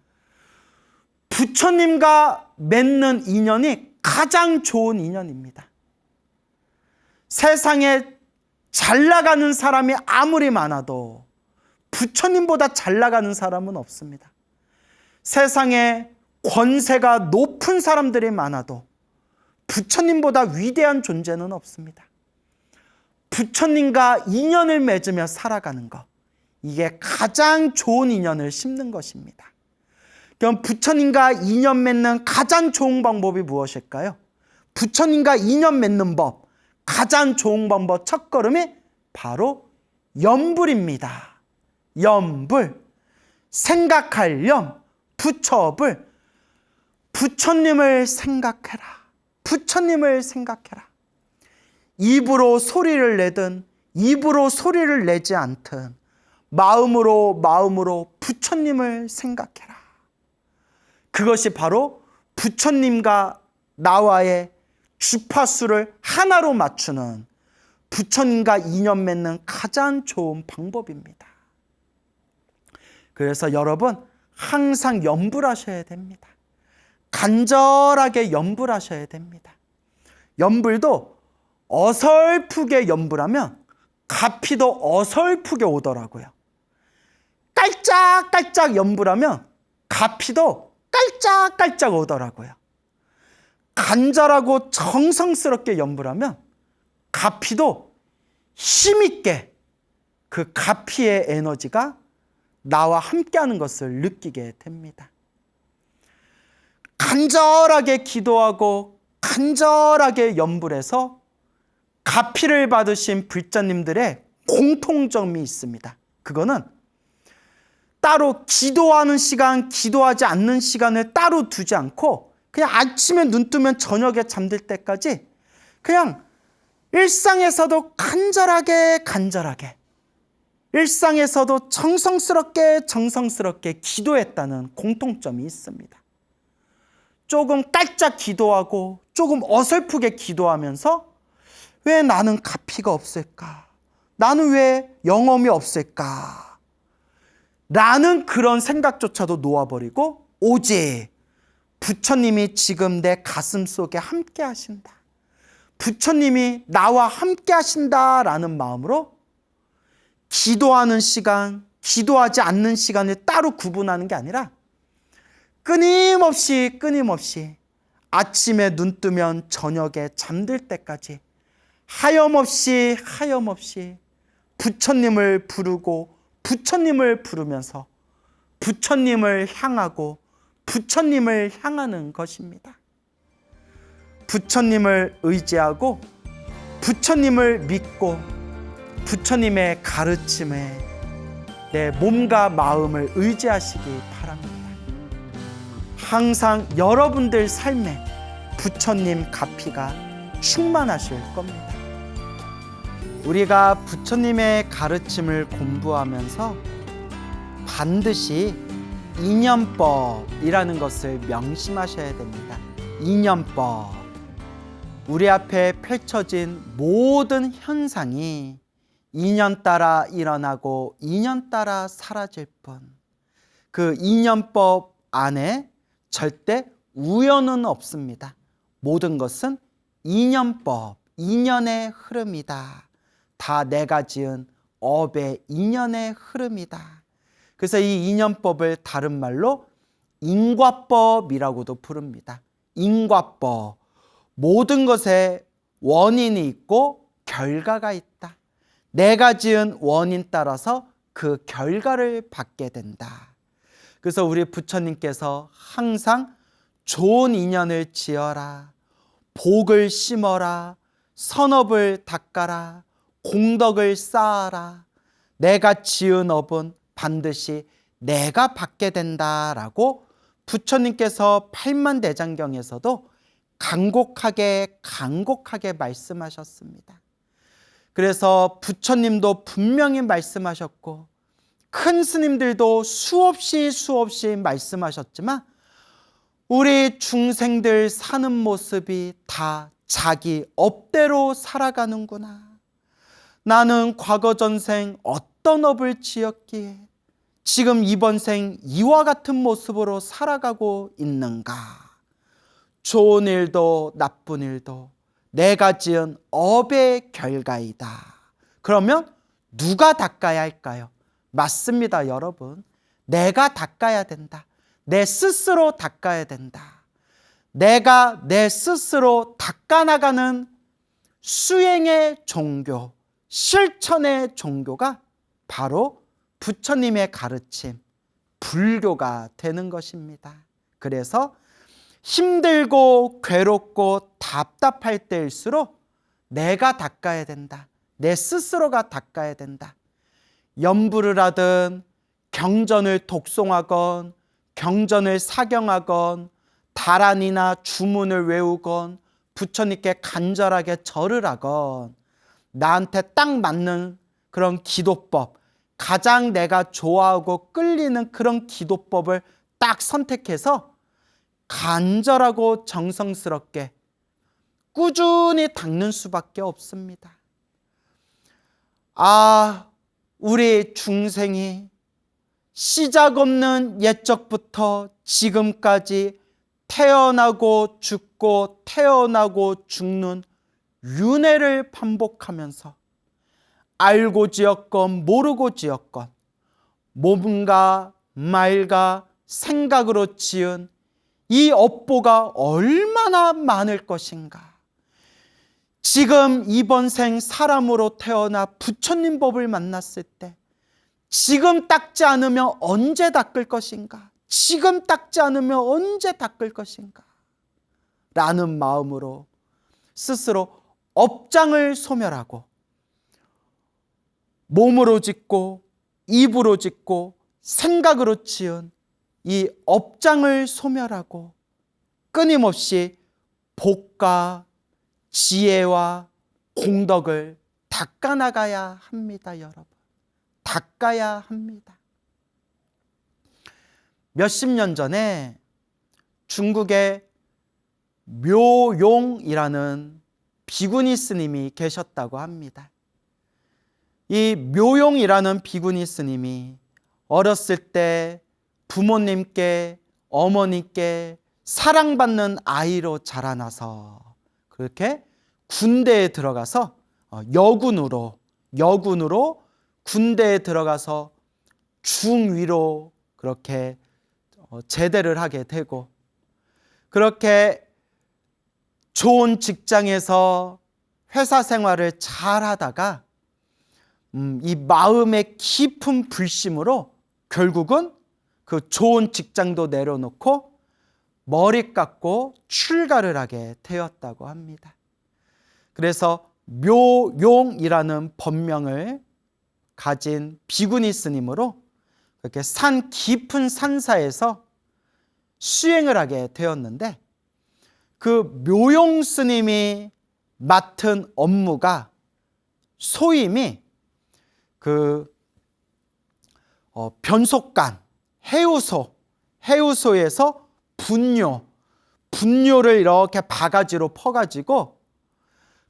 S1: 부처님과 맺는 인연이 가장 좋은 인연입니다. 세상에 잘 나가는 사람이 아무리 많아도 부처님보다 잘 나가는 사람은 없습니다. 세상에 권세가 높은 사람들이 많아도 부처님보다 위대한 존재는 없습니다. 부처님과 인연을 맺으며 살아가는 것, 이게 가장 좋은 인연을 심는 것입니다. 그럼 부처님과 인연 맺는 가장 좋은 방법이 무엇일까요? 부처님과 인연 맺는 법, 가장 좋은 방법 첫걸음이 바로 염불입니다. 염불, 생각할 염, 부처불, 부처님을 생각해라. 부처님을 생각해라. 입으로 소리를 내든 입으로 소리를 내지 않든 마음으로 부처님을 생각해라. 그것이 바로 부처님과 나와의 주파수를 하나로 맞추는, 부처님과 인연 맺는 가장 좋은 방법입니다. 그래서 여러분 항상 염불하셔야 됩니다. 간절하게 염불하셔야 됩니다. 염불도 어설프게 염불하면 가피도 어설프게 오더라고요. 깔짝깔짝 염불하면 가피도 깔짝깔짝 오더라고요. 간절하고 정성스럽게 염불하면 가피도 힘있게 그 가피의 에너지가 나와 함께하는 것을 느끼게 됩니다. 간절하게 기도하고 간절하게 염불해서 가피를 받으신 불자님들의 공통점이 있습니다. 그거는 따로 기도하는 시간, 기도하지 않는 시간을 따로 두지 않고 그냥 아침에 눈 뜨면 저녁에 잠들 때까지 그냥 일상에서도 간절하게 일상에서도 정성스럽게 기도했다는 공통점이 있습니다. 조금 깔짝 기도하고 조금 어설프게 기도하면서 왜 나는 가피가 없을까? 나는 왜 영험이 없을까? 라는 그런 생각조차도 놓아버리고 오직 부처님이 지금 내 가슴 속에 함께 하신다. 부처님이 나와 함께 하신다라는 마음으로 기도하는 시간, 기도하지 않는 시간을 따로 구분하는 게 아니라 끊임없이 아침에 눈 뜨면 저녁에 잠들 때까지 하염없이 부처님을 부르고 부처님을 부르면서 부처님을 향하고 부처님을 향하는 것입니다. 부처님을 의지하고 부처님을 믿고 부처님의 가르침에 내 몸과 마음을 의지하시기 바랍니다. 항상 여러분들 삶에 부처님 가피가 충만하실 겁니다. 우리가 부처님의 가르침을 공부하면서 반드시 인연법이라는 것을 명심하셔야 됩니다. 인연법. 우리 앞에 펼쳐진 모든 현상이 인연 따라 일어나고 인연 따라 사라질 뿐, 그 인연법 안에 절대 우연은 없습니다. 모든 것은 인연법, 인연의 흐름이다. 다 내가 지은 업의 인연의 흐름이다. 그래서 이 인연법을 다른 말로 인과법이라고도 부릅니다. 인과법. 모든 것에 원인이 있고 결과가 있다. 내가 지은 원인 따라서 그 결과를 받게 된다. 그래서 우리 부처님께서 항상 좋은 인연을 지어라. 복을 심어라. 선업을 닦아라. 공덕을 쌓아라. 내가 지은 업은 반드시 내가 받게 된다라고 부처님께서 팔만대장경에서도 간곡하게 말씀하셨습니다. 그래서 부처님도 분명히 말씀하셨고 큰 스님들도 수없이 말씀하셨지만 우리 중생들 사는 모습이 다 자기 업대로 살아가는구나. 나는 과거 전생 어떤 업을 지었기에 지금 이번 생 이와 같은 모습으로 살아가고 있는가. 좋은 일도 나쁜 일도 내가 지은 업의 결과이다. 그러면 누가 닦아야 할까요? 맞습니다, 여러분. 내가 닦아야 된다. 내 스스로 닦아야 된다. 내가 내 스스로 닦아나가는 수행의 종교, 실천의 종교가 바로 부처님의 가르침, 불교가 되는 것입니다. 그래서 힘들고 괴롭고 답답할 때일수록 내가 닦아야 된다. 내 스스로가 닦아야 된다. 염불을 하든 경전을 독송하건 경전을 사경하건 다란이나 주문을 외우건 부처님께 간절하게 절을 하건 나한테 딱 맞는 그런 기도법, 가장 내가 좋아하고 끌리는 그런 기도법을 딱 선택해서 간절하고 정성스럽게 꾸준히 닦는 수밖에 없습니다. 우리 중생이 시작 없는 옛적부터 지금까지 태어나고 죽고 태어나고 죽는 윤회를 반복하면서 알고 지었건 모르고 지었건 몸과 말과 생각으로 지은 이 업보가 얼마나 많을 것인가. 지금 이번 생 사람으로 태어나 부처님 법을 만났을 때 지금 닦지 않으면 언제 닦을 것인가? 지금 닦지 않으면 언제 닦을 것인가? 라는 마음으로 스스로 업장을 소멸하고 몸으로 짓고 입으로 짓고 생각으로 지은 이 업장을 소멸하고 끊임없이 복과 지혜와 공덕을 닦아나가야 합니다, 여러분. 닦아야 합니다. 몇십 년 전에 중국에 묘용이라는 비구니 스님이 계셨다고 합니다. 이 묘용이라는 비구니 스님이 어렸을 때 부모님께 어머니께 사랑받는 아이로 자라나서 그렇게 군대에 들어가서 여군으로 군대에 들어가서 중위로 그렇게 제대를 하게 되고 그렇게 좋은 직장에서 회사 생활을 잘 하다가 이 마음의 깊은 불심으로 결국은 그 좋은 직장도 내려놓고 머리 깎고 출가를 하게 되었다고 합니다. 그래서 묘용이라는 법명을 가진 비구니 스님으로 그렇게 산 깊은 산사에서 수행을 하게 되었는데 그 묘용 스님이 맡은 업무가 소임이 그 변속간 해우소에서 분뇨를 이렇게 바가지로 퍼가지고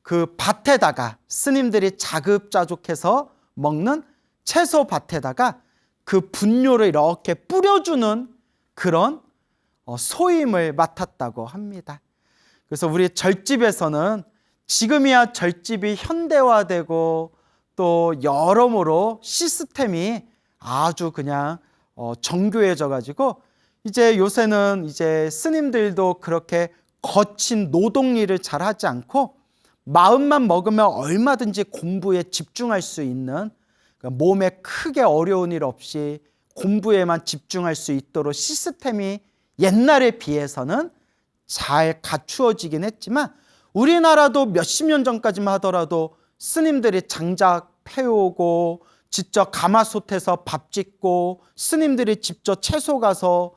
S1: 그 밭에다가 스님들이 자급자족해서 먹는 채소 밭에다가 그 분뇨를 이렇게 뿌려주는 그런 소임을 맡았다고 합니다. 그래서 우리 절집에서는 지금이야 절집이 현대화되고 또 여러모로 시스템이 아주 그냥 정교해져 가지고 이제 요새는 이제 스님들도 그렇게 거친 노동일을 잘 하지 않고 마음만 먹으면 얼마든지 공부에 집중할 수 있는, 그러니까 몸에 크게 어려운 일 없이 공부에만 집중할 수 있도록 시스템이 옛날에 비해서는 잘 갖추어지긴 했지만 우리나라도 몇십 년 전까지만 하더라도 스님들이 장작 패오고 직접 가마솥에서 밥 짓고 스님들이 직접 채소 가서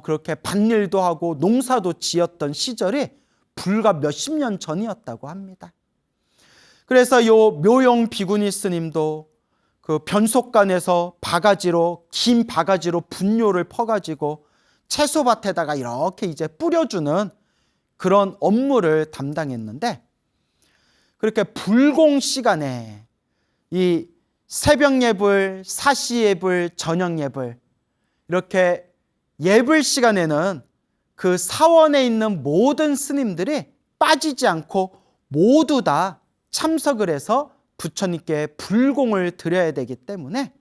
S1: 그렇게 밭일도 하고 농사도 지었던 시절이 불과 몇십 년 전이었다고 합니다. 그래서 요 묘용 비구니 스님도 그 변속간에서 긴 바가지로 분뇨를 퍼가지고 채소밭에다가 이렇게 이제 뿌려주는 그런 업무를 담당했는데, 그렇게 불공 시간에 이 새벽 예불, 사시 예불, 저녁 예불, 이렇게 예불 시간에는 그 사원에 있는 모든 스님들이 빠지지 않고 모두 다 참석을 해서 부처님께 불공을 드려야 되기 때문에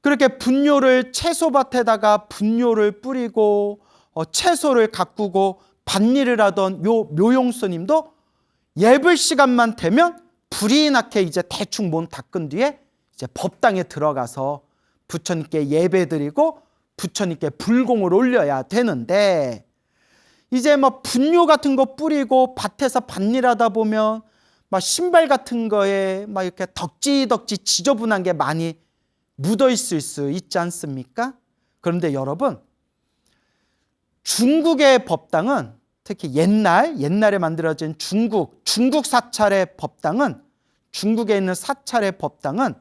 S1: 그렇게 분뇨를 채소밭에다가 분뇨를 뿌리고 채소를 가꾸고 밭일을 하던 요 묘용스님도 예불 시간만 되면 불이 나게 이제 대충 몸 닦은 뒤에 이제 법당에 들어가서 부처님께 예배드리고 부처님께 불공을 올려야 되는데, 이제 막 분뇨 같은 거 뿌리고 밭에서 밭일하다 보면 막 신발 같은 거에 막 이렇게 덕지덕지 지저분한 게 많이 묻어 있을 수 있지 않습니까? 그런데 여러분, 중국의 법당은 특히 옛날에 만들어진 중국 사찰의 법당은, 중국에 있는 사찰의 법당은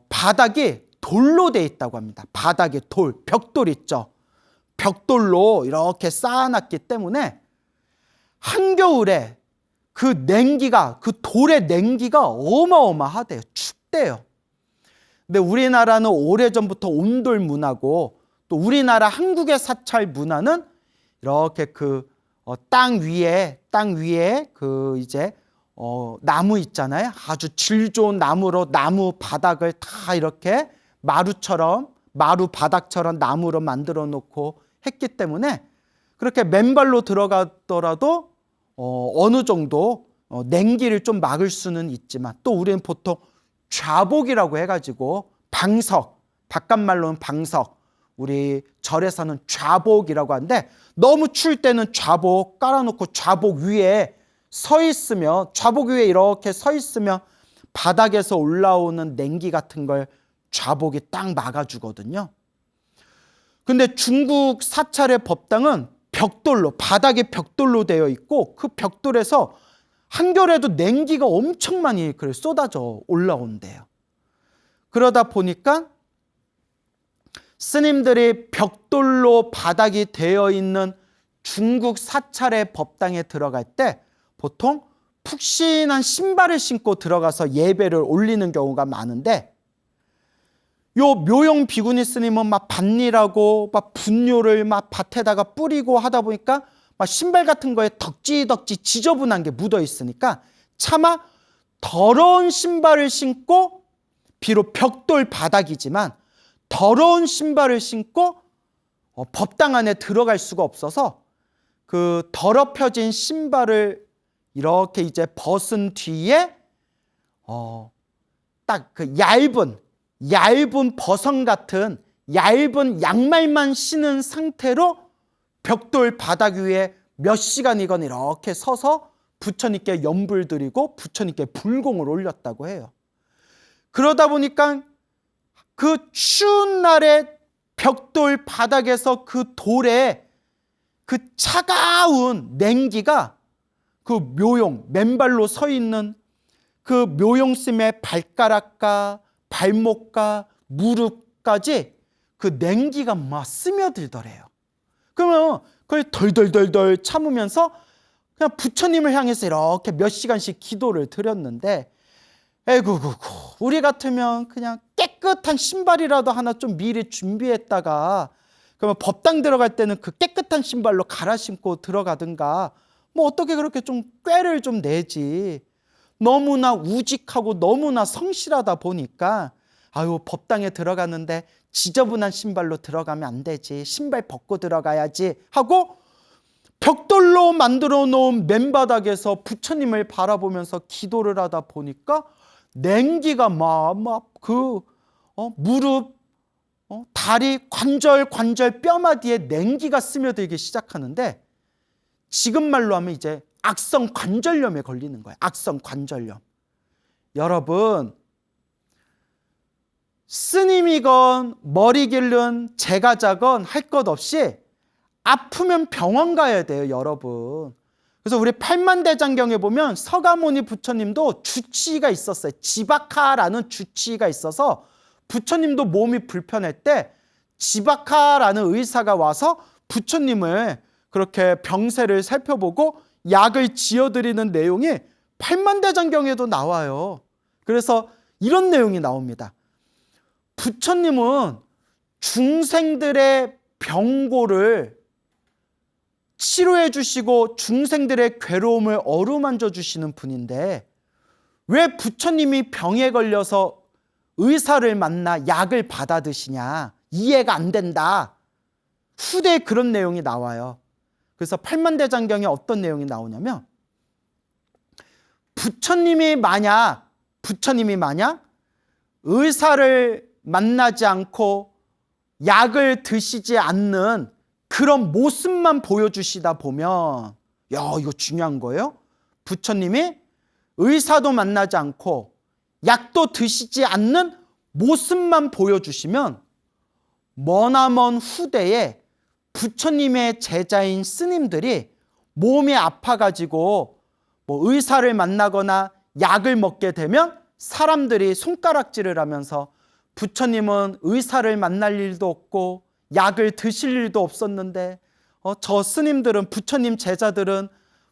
S1: 바닥이 돌로 돼 있다고 합니다. 바닥에 벽돌 있죠. 벽돌로 이렇게 쌓아놨기 때문에 한겨울에 그 돌의 냉기가 어마어마하대요. 춥대요. 근데 우리나라는 오래전부터 온돌 문화고, 또 우리나라 한국의 사찰 문화는 이렇게 땅 위에 그 이제 나무 있잖아요. 아주 질 좋은 나무로 나무 바닥을 다 이렇게 마루 바닥처럼 나무로 만들어 놓고 했기 때문에 그렇게 맨발로 들어가더라도 어느 정도 냉기를 좀 막을 수는 있지만, 또 우리는 보통 좌복이라고 해가지고 방석, 바깥말로는 방석, 우리 절에서는 좌복이라고 하는데, 너무 추울 때는 좌복 깔아놓고 좌복 위에 이렇게 서 있으면 바닥에서 올라오는 냉기 같은 걸 좌복이 딱 막아주거든요. 근데 중국 사찰의 법당은 바닥이 벽돌로 되어 있고, 그 벽돌에서 한겨울에도 냉기가 엄청 많이 쏟아져 올라온대요. 그러다 보니까 스님들이 벽돌로 바닥이 되어 있는 중국 사찰의 법당에 들어갈 때 보통 푹신한 신발을 신고 들어가서 예배를 올리는 경우가 많은데, 요 묘용 비구니 스님은 막 밭일하고 막 분뇨를 막 밭에다가 뿌리고 하다 보니까 막 신발 같은 거에 덕지덕지 지저분한 게 묻어 있으니까 차마 더러운 신발을 신고, 비록 벽돌 바닥이지만 더러운 신발을 신고 법당 안에 들어갈 수가 없어서 그 더럽혀진 신발을 이렇게 이제 벗은 뒤에 딱 그 얇은 버선 같은 얇은 양말만 신은 상태로 벽돌 바닥 위에 몇 시간이건 이렇게 서서 부처님께 연불드리고 부처님께 불공을 올렸다고 해요. 그러다 보니까 그 추운 날에 벽돌 바닥에서 그 돌에 그 차가운 냉기가 그 맨발로 서 있는 그 묘용스님의 발가락과 발목과 무릎까지 그 냉기가 막 스며들더래요. 그러면 그걸 덜덜덜덜 참으면서 그냥 부처님을 향해서 이렇게 몇 시간씩 기도를 드렸는데, 에구구구, 우리 같으면 그냥 깨끗한 신발이라도 하나 좀 미리 준비했다가, 그러면 법당 들어갈 때는 그 깨끗한 신발로 갈아 신고 들어가든가, 뭐 어떻게 그렇게 좀 꾀를 좀 내지. 너무나 우직하고 너무나 성실하다 보니까 법당에 들어가는데 지저분한 신발로 들어가면 안 되지, 신발 벗고 들어가야지 하고 벽돌로 만들어 놓은 맨바닥에서 부처님을 바라보면서 기도를 하다 보니까 냉기가 무릎, 다리 관절 뼈마디에 냉기가 스며들기 시작하는데, 지금 말로 하면 이제 악성 관절염에 걸리는 거예요. 악성 관절염. 여러분, 스님이건 머리 길른 제가자건 할 것 없이 아프면 병원 가야 돼요, 여러분. 그래서 우리 팔만대장경에 보면 서가모니 부처님도 주치의가 있었어요. 지바카라는 주치의가 있어서 부처님도 몸이 불편할 때 지바카라는 의사가 와서 부처님을 그렇게 병세를 살펴보고 약을 지어드리는 내용이 팔만대장경에도 나와요. 그래서 이런 내용이 나옵니다. 부처님은 중생들의 병고를 치료해 주시고 중생들의 괴로움을 어루만져 주시는 분인데 왜 부처님이 병에 걸려서 의사를 만나 약을 받아 드시냐? 이해가 안 된다. 후대에 그런 내용이 나와요. 그래서 팔만대장경에 어떤 내용이 나오냐면 부처님이 만약 의사를 만나지 않고 약을 드시지 않는 그런 모습만 보여주시다 보면, 야, 이거 중요한 거예요. 부처님이 의사도 만나지 않고 약도 드시지 않는 모습만 보여주시면 머나먼 후대에 부처님의 제자인 스님들이 몸이 아파가지고 뭐 의사를 만나거나 약을 먹게 되면 사람들이 손가락질을 하면서 부처님은 의사를 만날 일도 없고 약을 드실 일도 없었는데 저 스님들은, 부처님 제자들은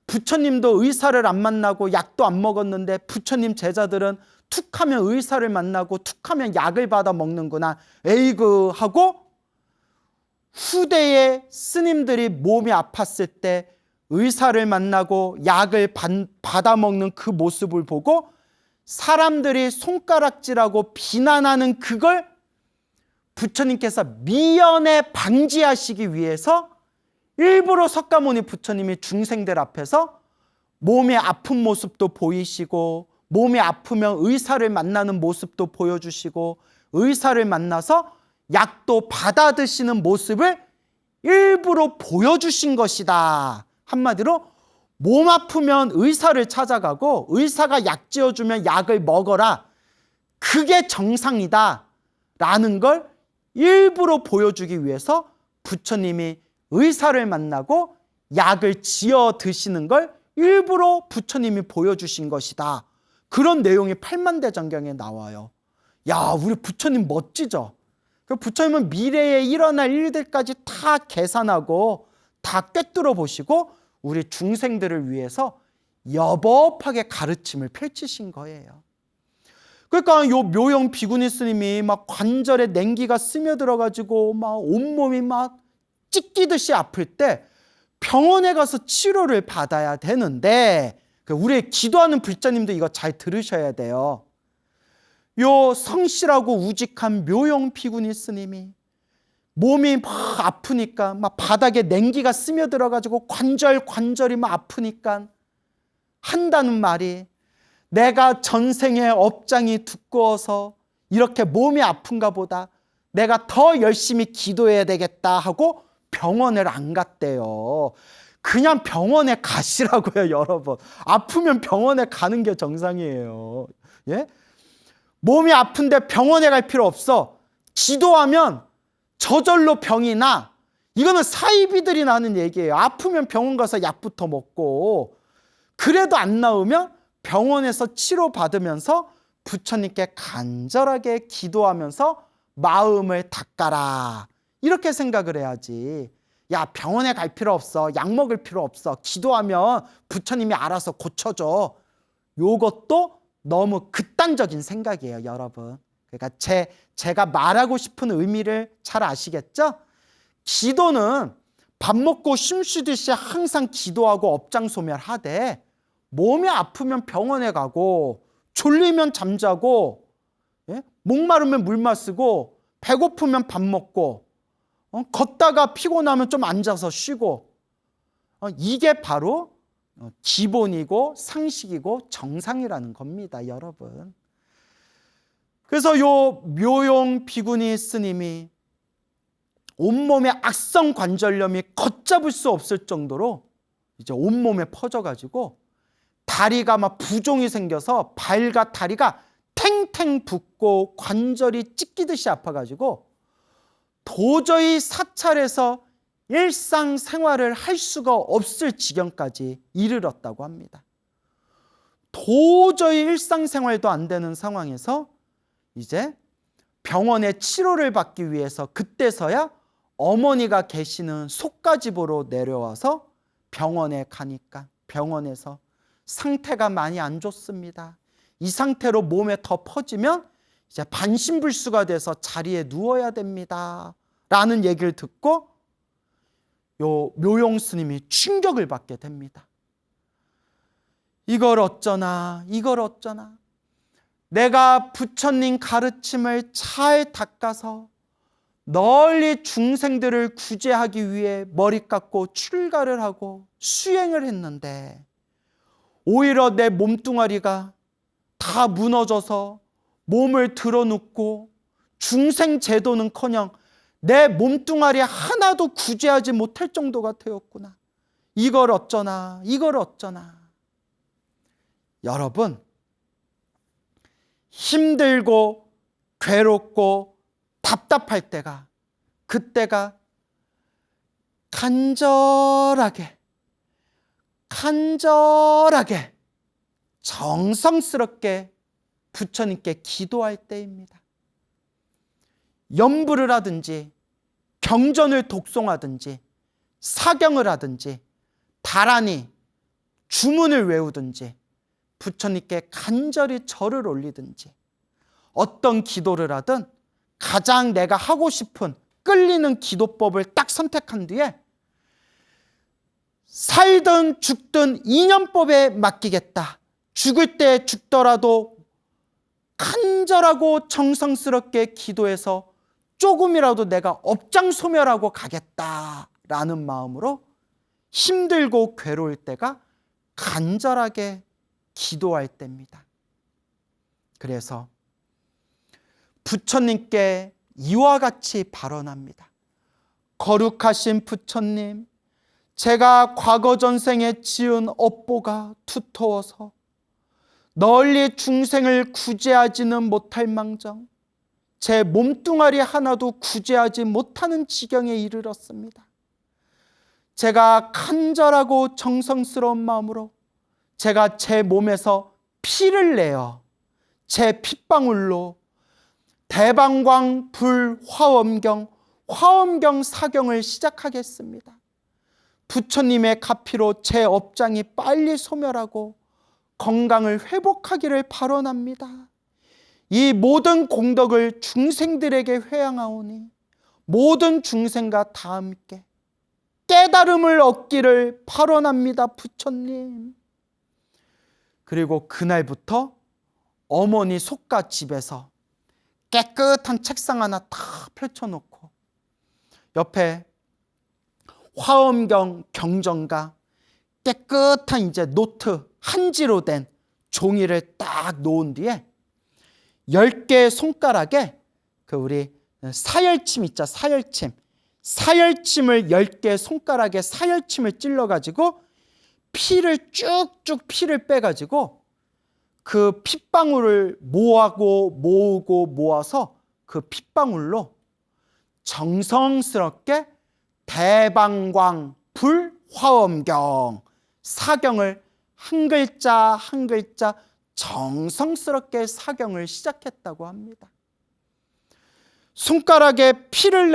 S1: 부처님도 의사를 안 만나고 약도 안 먹었는데 부처님 제자들은 툭하면 의사를 만나고 툭하면 약을 받아 먹는구나, 에이그 하고 후대의 스님들이 몸이 아팠을 때 의사를 만나고 약을 받아 먹는 그 모습을 보고 사람들이 손가락질하고 비난하는 그걸 부처님께서 미연에 방지하시기 위해서 일부러 석가모니 부처님이 중생들 앞에서 몸이 아픈 모습도 보이시고 몸이 아프면 의사를 만나는 모습도 보여주시고 의사를 만나서 약도 받아 드시는 모습을 일부러 보여주신 것이다. 한마디로 몸 아프면 의사를 찾아가고 의사가 약 지어주면 약을 먹어라. 그게 정상이다 라는 걸 일부러 보여주기 위해서 부처님이 의사를 만나고 약을 지어 드시는 걸 일부러 부처님이 보여주신 것이다. 그런 내용이 팔만대장경에 나와요. 야, 우리 부처님 멋지죠? 부처님은 미래에 일어날 일들까지 다 계산하고 다 꿰뚫어 보시고 우리 중생들을 위해서 여법하게 가르침을 펼치신 거예요. 그러니까 요 묘용 비구니 스님이 막 관절에 냉기가 스며들어가지고 막 온몸이 막 찢기듯이 아플 때 병원에 가서 치료를 받아야 되는데, 우리 기도하는 불자님도 이거 잘 들으셔야 돼요. 요 성실하고 우직한 묘용 비구니 스님이 몸이 막 아프니까 막 바닥에 냉기가 스며들어가지고 관절이 막 아프니까 한다는 말이, 내가 전생의 업장이 두꺼워서 이렇게 몸이 아픈가 보다, 내가 더 열심히 기도해야 되겠다 하고 병원을 안 갔대요. 그냥 병원에 가시라고요, 여러분. 아프면 병원에 가는 게 정상이에요. 예? 몸이 아픈데 병원에 갈 필요 없어. 기도하면 저절로 병이 나. 이거는 사이비들이 나는 얘기예요. 아프면 병원 가서 약부터 먹고, 그래도 안 나으면 병원에서 치료받으면서 부처님께 간절하게 기도하면서 마음을 닦아라. 이렇게 생각을 해야지. 야, 병원에 갈 필요 없어. 약 먹을 필요 없어. 기도하면 부처님이 알아서 고쳐줘. 요것도 너무 극단적인 생각이에요, 여러분. 그러니까 제가 말하고 싶은 의미를 잘 아시겠죠? 기도는 밥 먹고 쉼 쉬듯이 항상 기도하고 업장소멸하되, 몸이 아프면 병원에 가고 졸리면 잠자고, 예? 목마르면 물 마시고 배고프면 밥 먹고, 걷다가 피곤하면 좀 앉아서 쉬고, 이게 바로 기본이고 상식이고 정상이라는 겁니다, 여러분. 그래서 요 묘용 비구니 스님이 온몸에 악성 관절염이 걷잡을 수 없을 정도로 이제 온몸에 퍼져가지고 다리가 막 부종이 생겨서 발과 다리가 탱탱 붓고 관절이 찢기듯이 아파가지고 도저히 사찰에서 일상생활을 할 수가 없을 지경까지 이르렀다고 합니다. 도저히 일상생활도 안 되는 상황에서 이제 병원에 치료를 받기 위해서 그때서야 어머니가 계시는 속가집으로 내려와서 병원에 가니까 병원에서 상태가 많이 안 좋습니다. 이 상태로 몸에 더 퍼지면 이제 반신불수가 돼서 자리에 누워야 됩니다. 라는 얘기를 듣고 요 묘용 스님이 충격을 받게 됩니다. 이걸 어쩌나 이걸 어쩌나, 내가 부처님 가르침을 잘 닦아서 널리 중생들을 구제하기 위해 머리 깎고 출가를 하고 수행을 했는데 오히려 내 몸뚱아리가 다 무너져서 몸을 드러눕고 중생 제도는커녕 내 몸뚱아리 하나도 구제하지 못할 정도가 되었구나. 이걸 어쩌나 이걸 어쩌나. 여러분, 힘들고 괴롭고 답답할 때가, 그때가 간절하게 정성스럽게 부처님께 기도할 때입니다. 염불을 하든지 경전을 독송하든지 사경을 하든지 다란히 주문을 외우든지 부처님께 간절히 절을 올리든지 어떤 기도를 하든 가장 내가 하고 싶은 끌리는 기도법을 딱 선택한 뒤에 살든 죽든 인연법에 맡기겠다. 죽을 때 죽더라도 간절하고 정성스럽게 기도해서 조금이라도 내가 업장소멸하고 가겠다라는 마음으로 힘들고 괴로울 때가 간절하게 기도할 때입니다. 그래서 부처님께 이와 같이 발언합니다. 거룩하신 부처님, 제가 과거 전생에 지은 업보가 두터워서 널리 중생을 구제하지는 못할 망정 제 몸뚱아리 하나도 구제하지 못하는 지경에 이르렀습니다. 제가 간절하고 정성스러운 마음으로 제가 제 몸에서 피를 내어 제 핏방울로 대방광 불 화엄경 사경을 시작하겠습니다. 부처님의 가피로 제 업장이 빨리 소멸하고 건강을 회복하기를 발언합니다. 이 모든 공덕을 중생들에게 회양하오니 모든 중생과 다 함께 깨달음을 얻기를 발언합니다. 부처님. 그리고 그날부터 어머니 속가집에서 깨끗한 책상 하나 다 펼쳐놓고 옆에 화엄경 경전과 깨끗한 이제 노트 한지로 된 종이를 딱 놓은 뒤에 10개의 손가락에 그 우리 사열침 있죠. 사열침을 10개의 손가락에 사열침을 찔러가지고 피를 쭉쭉 빼가지고 그 핏방울을 모아서 그 핏방울로 정성스럽게 대방광 불화엄경 사경을 한 글자 한 글자 정성스럽게 사경을 시작했다고 합니다. 손가락에 피를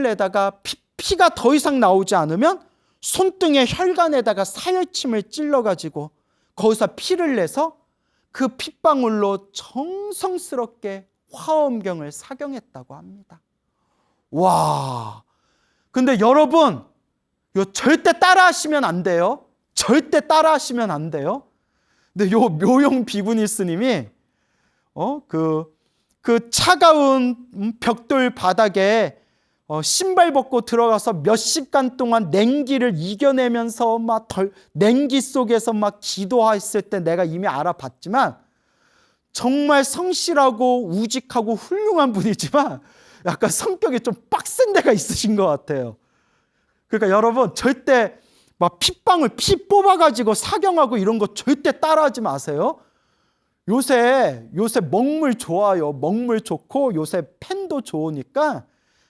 S1: 내다가 피가 더 이상 나오지 않으면 손등에 혈관에다가 사열침을 찔러가지고 거기서 피를 내서 그 핏방울로 정성스럽게 화엄경을 사경했다고 합니다. 와, 근데 여러분, 이거 절대 따라하시면 안 돼요. 절대 따라하시면 안 돼요. 근데 요 묘용 비구니 스님이 그 차가운 벽돌 바닥에 신발 벗고 들어가서 몇 시간 동안 냉기를 이겨내면서 막 냉기 속에서 막 기도했을 때 내가 이미 알아봤지만 정말 성실하고 우직하고 훌륭한 분이지만 약간 성격이 좀 빡센 데가 있으신 것 같아요. 그러니까 여러분 절대 막 핏방울 피 뽑아가지고 사경하고 이런 거 절대 따라하지 마세요. 요새 먹물 좋아요. 먹물 좋고 요새 펜도 좋으니까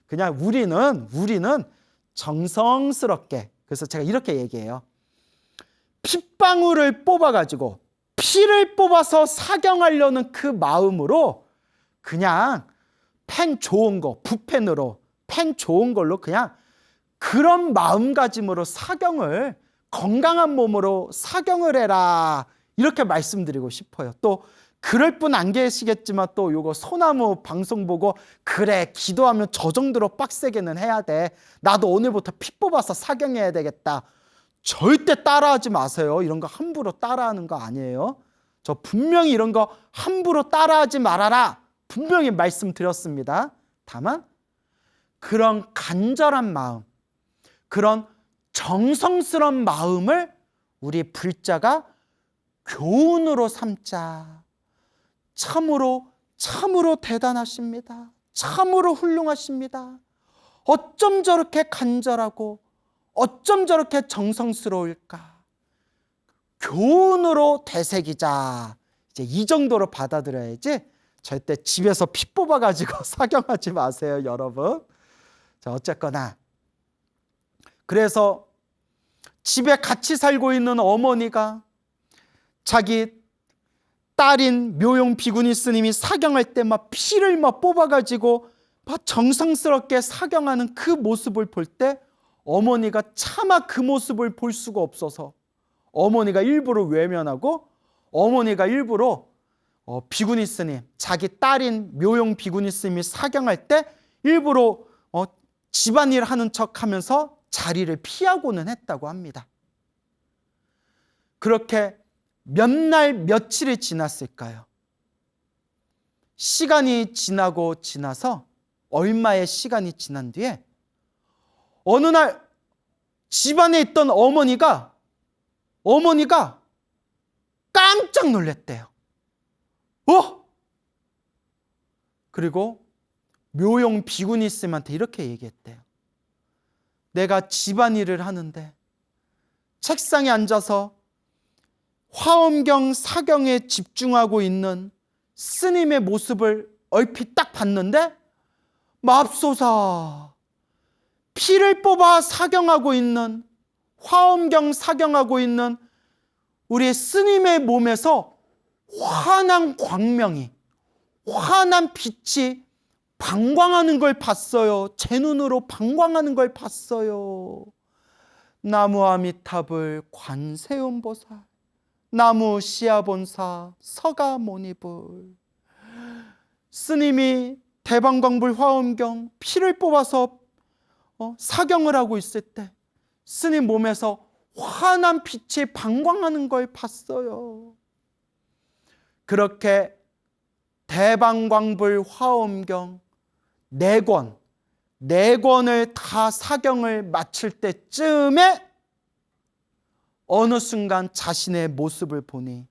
S1: 그냥 우리는 정성스럽게, 그래서 제가 이렇게 얘기해요. 핏방울을 뽑아가지고 피를 뽑아서 사경하려는 그 마음으로 그냥 펜 좋은 거, 붓펜으로 펜 좋은 걸로 그냥 그런 마음가짐으로 사경을, 건강한 몸으로 사경을 해라, 이렇게 말씀드리고 싶어요. 또 그럴 분 안 계시겠지만 또 요거 소나무 방송 보고 그래 기도하면 저 정도로 빡세게는 해야 돼, 나도 오늘부터 피 뽑아서 사경해야 되겠다, 절대 따라하지 마세요. 이런 거 함부로 따라하는 거 아니에요. 저 분명히 이런 거 함부로 따라하지 말아라 분명히 말씀드렸습니다. 다만 그런 간절한 마음, 그런 정성스러운 마음을 우리 불자가 교훈으로 삼자. 참으로 대단하십니다. 참으로 훌륭하십니다. 어쩜 저렇게 간절하고 어쩜 저렇게 정성스러울까. 교훈으로 되새기자. 이제 이 정도로 받아들여야지 절대 집에서 피 뽑아가지고 사경하지 마세요, 여러분. 자, 어쨌거나 그래서 집에 같이 살고 있는 어머니가 자기 딸인 묘용 비구니 스님이 사경할 때 막 피를 막 뽑아가지고 막 정성스럽게 사경하는 그 모습을 볼 때 어머니가 차마 그 모습을 볼 수가 없어서 어머니가 일부러 외면하고 어머니가 일부러 비구니 스님, 자기 딸인 묘용 비구니 스님이 사경할 때 일부러 집안일 하는 척하면서 자리를 피하고는 했다고 합니다. 그렇게 몇 날 며칠이 지났을까요? 시간이 지나서 얼마의 시간이 지난 뒤에 어느 날 집안에 있던 어머니가 깜짝 놀랐대요. 그리고 묘용 비구니 스님한테 이렇게 얘기했대요. 내가 집안일을 하는데 책상에 앉아서 화엄경 사경에 집중하고 있는 스님의 모습을 얼핏 딱 봤는데 맙소사, 피를 뽑아 사경하고 있는, 화엄경 사경하고 있는 우리 스님의 몸에서 환한 광명이, 환한 빛이 방광하는 걸 봤어요. 제 눈으로 방광하는 걸 봤어요. 나무 아미타불 관세음보살, 나무 시아본사 서가모니불. 스님이 대방광불 화엄경 피를 뽑아서 사경을 하고 있을 때 스님 몸에서 환한 빛이 방광하는 걸 봤어요. 그렇게 대방광불 화엄경 4권을 다 사경을 마칠 때쯤에 어느 순간 자신의 모습을 보니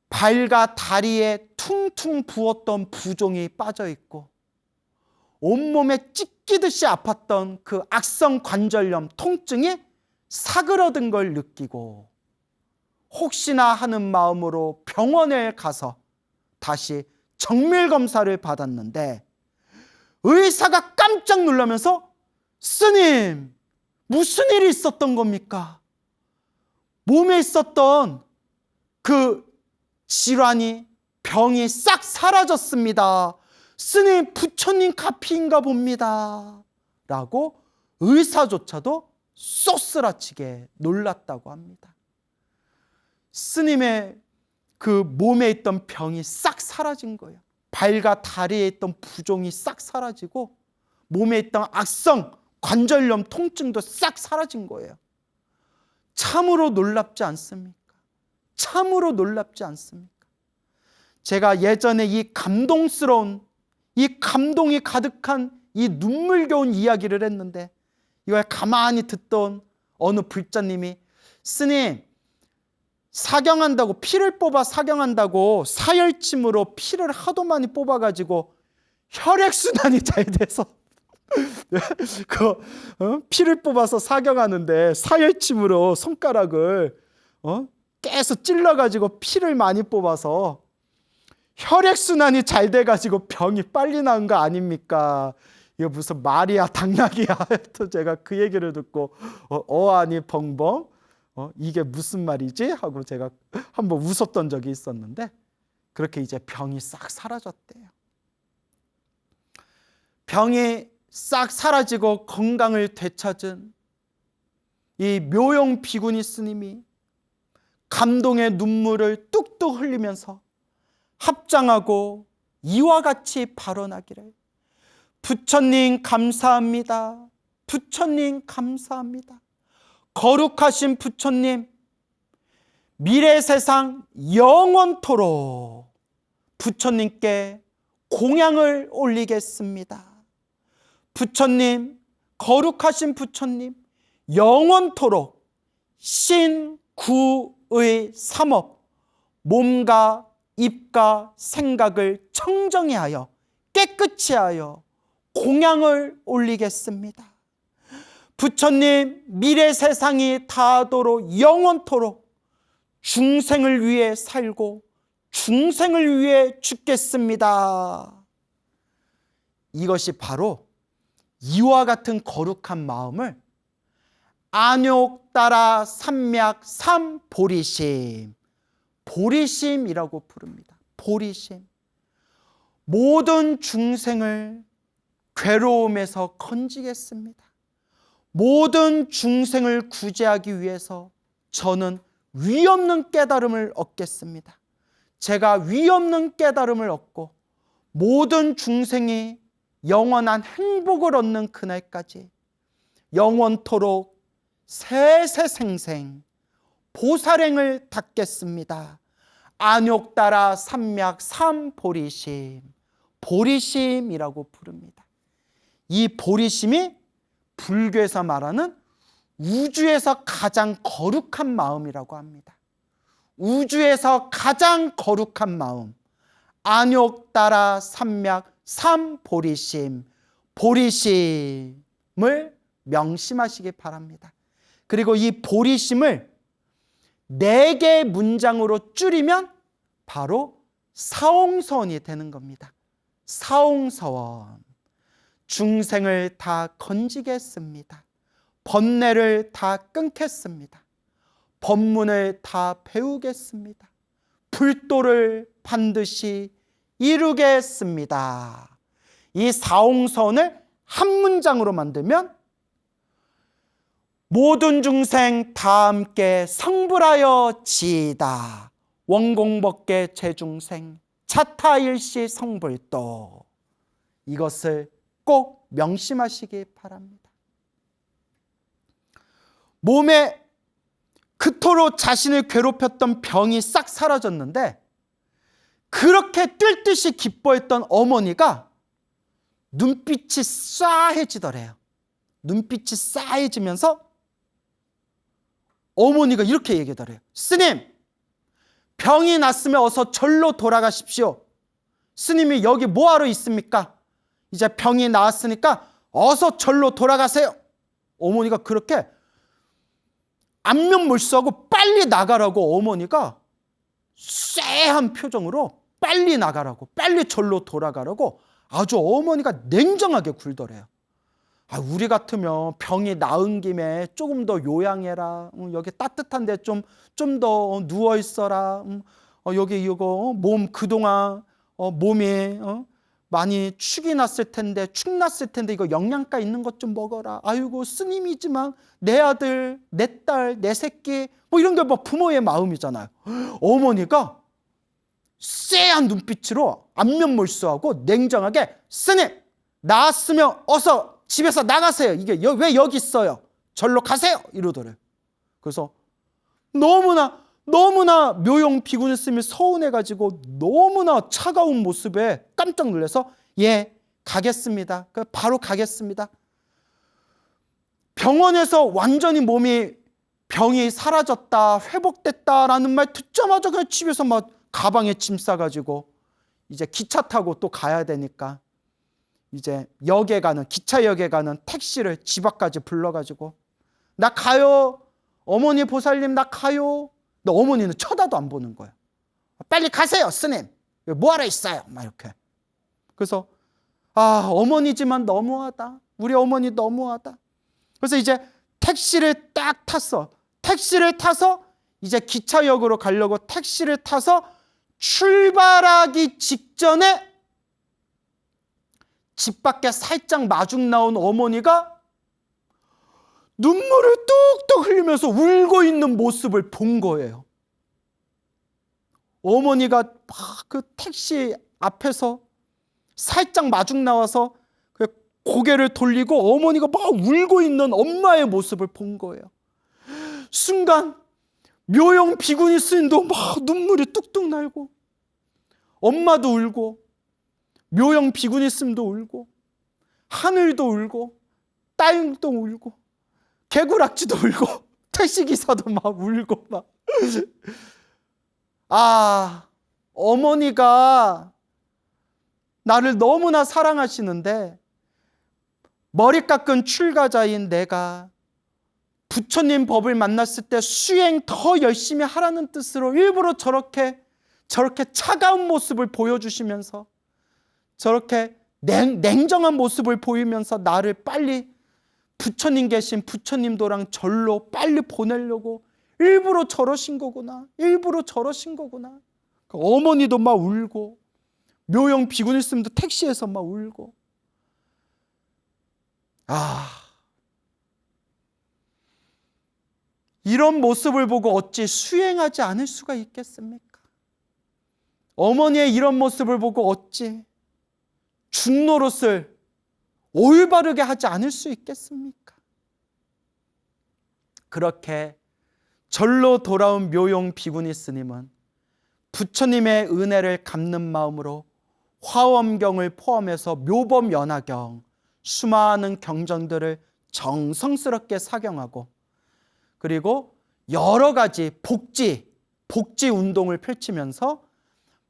S1: 발과 다리에 퉁퉁 부었던 부종이 빠져있고 온몸에 찢기듯이 아팠던 그 악성 관절염 통증이 사그러든 걸 느끼고 혹시나 하는 마음으로 병원에 가서 다시 정밀검사를 받았는데 의사가 깜짝 놀라면서 스님, 무슨 일이 있었던 겁니까? 몸에 있었던 그 질환이, 병이 싹 사라졌습니다. 스님, 부처님 카피인가 봅니다. 라고 의사조차도 쏘스라치게 놀랐다고 합니다. 스님의 그 몸에 있던 병이 싹 사라진 거예요. 발과 다리에 있던 부종이 싹 사라지고 몸에 있던 악성 관절염 통증도 싹 사라진 거예요. 참으로 놀랍지 않습니까? 참으로 놀랍지 않습니까? 제가 예전에 이 감동스러운, 이 감동이 가득한 이 눈물겨운 이야기를 했는데 이걸 가만히 듣던 어느 불자님이 스님, 사경한다고, 피를 뽑아 사경한다고 사열침으로 피를 하도 많이 뽑아가지고 혈액순환이 잘 돼서 피를 뽑아서 사경하는데 사열침으로 손가락을 계속 찔러가지고 피를 많이 뽑아서 혈액순환이 잘 돼가지고 병이 빨리 나은 거 아닙니까? 이거 무슨 말이야 당나귀야. 또 제가 그 얘기를 듣고 어안이 벙벙 이게 무슨 말이지? 하고 제가 한번 웃었던 적이 있었는데 그렇게 이제 병이 싹 사라졌대요. 병이 싹 사라지고 건강을 되찾은 이 묘용 비구니 스님이 감동의 눈물을 뚝뚝 흘리면서 합장하고 이와 같이 발언하기를 부처님 감사합니다. 부처님 감사합니다. 거룩하신 부처님 미래 세상 영원토록 부처님께 공양을 올리겠습니다. 부처님 거룩하신 부처님 영원토록 신구의 삼업 몸과 입과 생각을 청정히 하여 깨끗이 하여 공양을 올리겠습니다. 부처님 미래 세상이 닿도록 영원토록 중생을 위해 살고 중생을 위해 죽겠습니다. 이것이 바로 이와 같은 거룩한 마음을 안욕따라 삼맥 삼보리심, 보리심이라고 부릅니다. 보리심. 모든 중생을 괴로움에서 건지겠습니다. 모든 중생을 구제하기 위해서 저는 위없는 깨달음을 얻겠습니다. 제가 위없는 깨달음을 얻고 모든 중생이 영원한 행복을 얻는 그날까지 영원토록 세세생생 보살행을 닦겠습니다. 안욕따라 삼맥 삼보리심, 보리심이라고 부릅니다. 이 보리심이 불교에서 말하는 우주에서 가장 거룩한 마음이라고 합니다. 우주에서 가장 거룩한 마음, 안욕따라 삼맥 삼보리심, 보리심을 명심하시기 바랍니다. 그리고 이 보리심을 4개 문장으로 줄이면 바로 사옹서원이 되는 겁니다. 사옹서원. 중생을 다 건지겠습니다. 번뇌를 다 끊겠습니다. 법문을 다 배우겠습니다. 불도를 반드시 이루겠습니다. 이 사옹서원을 한 문장으로 만들면 모든 중생 다 함께 성불하여 지이다. 원공법계 제중생 차타일시 성불도. 이것을 꼭 명심하시기 바랍니다. 몸에 그토록 자신을 괴롭혔던 병이 싹 사라졌는데 그렇게 뛸 듯이 기뻐했던 어머니가 눈빛이 싸해지더래요. 눈빛이 싸해지면서 어머니가 이렇게 얘기하더래요. 스님, 병이 났으면 어서 절로 돌아가십시오. 스님이 여기 뭐하러 있습니까? 이제 병이 나았으니까 어서 절로 돌아가세요. 어머니가 그렇게 안면몰수하고 빨리 나가라고 어머니가 쎄한 표정으로 빨리 나가라고, 빨리 절로 돌아가라고 아주 어머니가 냉정하게 굴더래요. 우리 같으면 병이 나은 김에 조금 더 요양해라. 여기 따뜻한데 좀 더 누워 있어라. 여기 이거 몸 그동안 몸이 많이 축이 났을 텐데 이거 영양가 있는 것 좀 먹어라. 아이고 스님이지만 내 아들, 내 딸, 내 새끼 뭐 이런 게 뭐 부모의 마음이잖아요. 어머니가 쎄한 눈빛으로 안면몰수하고 냉정하게 스님 나았으면 어서 집에서 나가세요. 이게 왜 여기 있어요? 절로 가세요. 이러더래요. 그래서 너무나 묘용 비구니 스님이 서운해가지고 너무나 차가운 모습에 깜짝 놀라서 예 가겠습니다. 바로 가겠습니다. 병원에서 완전히 병이 사라졌다 회복됐다라는 말 듣자마자 그냥 집에서 막 가방에 짐 싸가지고 이제 기차 타고 또 가야 되니까 이제 기차역에 가는 택시를 집 앞까지 불러가지고 나 가요. 어머니 보살님 나 가요. 근데 어머니는 쳐다도 안 보는 거야. 빨리 가세요 스님. 뭐하러 있어요. 막 이렇게. 그래서 어머니지만 너무하다. 우리 어머니 너무하다. 그래서 이제 택시를 딱 탔어. 택시를 타서 이제 기차역으로 가려고 택시를 타서 출발하기 직전에 집 밖에 살짝 마중 나온 어머니가 눈물을 뚝뚝 흘리면서 울고 있는 모습을 본 거예요. 어머니가 막 그 택시 앞에서 살짝 마중 나와서 고개를 돌리고 어머니가 막 울고 있는 엄마의 모습을 본 거예요. 순간 묘용 비구니 스님도 막 눈물이 뚝뚝 날고 엄마도 울고 묘용 비구니 스님도 울고 하늘도 울고 땅도 울고 개구락지도 울고 택시기사도 막 울고 막 어머니가 나를 너무나 사랑하시는데 머리 깎은 출가자인 내가 부처님 법을 만났을 때 수행 더 열심히 하라는 뜻으로 일부러 저렇게 차가운 모습을 보여주시면서 저렇게 냉정한 모습을 보이면서 나를 빨리 부처님 계신 부처님 도랑 절로 빨리 보내려고 일부러 저러신 거구나. 일부러 저러신 거구나. 어머니도 막 울고 묘용 비구니 스님도 택시에서 막 울고 이런 모습을 보고 어찌 수행하지 않을 수가 있겠습니까? 어머니의 이런 모습을 보고 어찌 중노릇을 올바르게 하지 않을 수 있겠습니까? 그렇게 절로 돌아온 묘용 비구니 스님은 부처님의 은혜를 갚는 마음으로 화엄경을 포함해서 묘법 연화경 수많은 경전들을 정성스럽게 사경하고 그리고 여러 가지 복지 운동을 펼치면서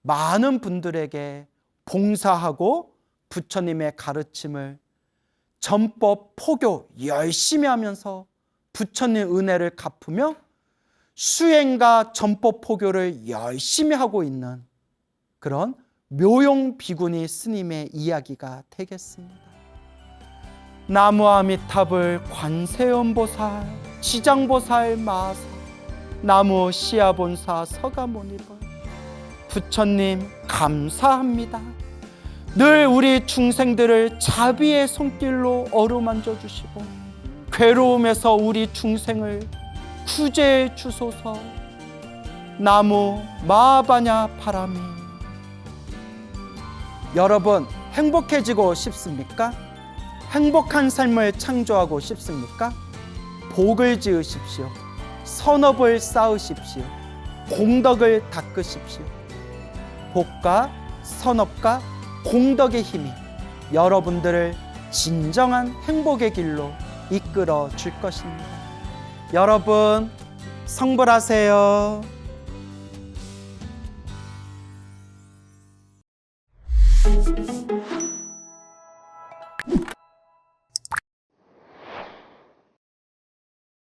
S1: 많은 분들에게 봉사하고 부처님의 가르침을 전법 포교 열심히 하면서 부처님 은혜를 갚으며 수행과 전법 포교를 열심히 하고 있는 그런 묘용 비구니 스님의 이야기가 되겠습니다. 나무아미탑을 관세음보살, 지장보살 마사, 나무 시아본사 서가모니벌 부처님 감사합니다. 늘 우리 중생들을 자비의 손길로 어루만져 주시고 괴로움에서 우리 중생을 구제해 주소서. 나무 마바냐 바라미. 여러분 행복해지고 싶습니까? 행복한 삶을 창조하고 싶습니까? 복을 지으십시오. 선업을 쌓으십시오. 공덕을 닦으십시오. 복과 선업과 공덕의 힘이 여러분들을 진정한 행복의 길로 이끌어 줄 것입니다. 여러분 성불하세요.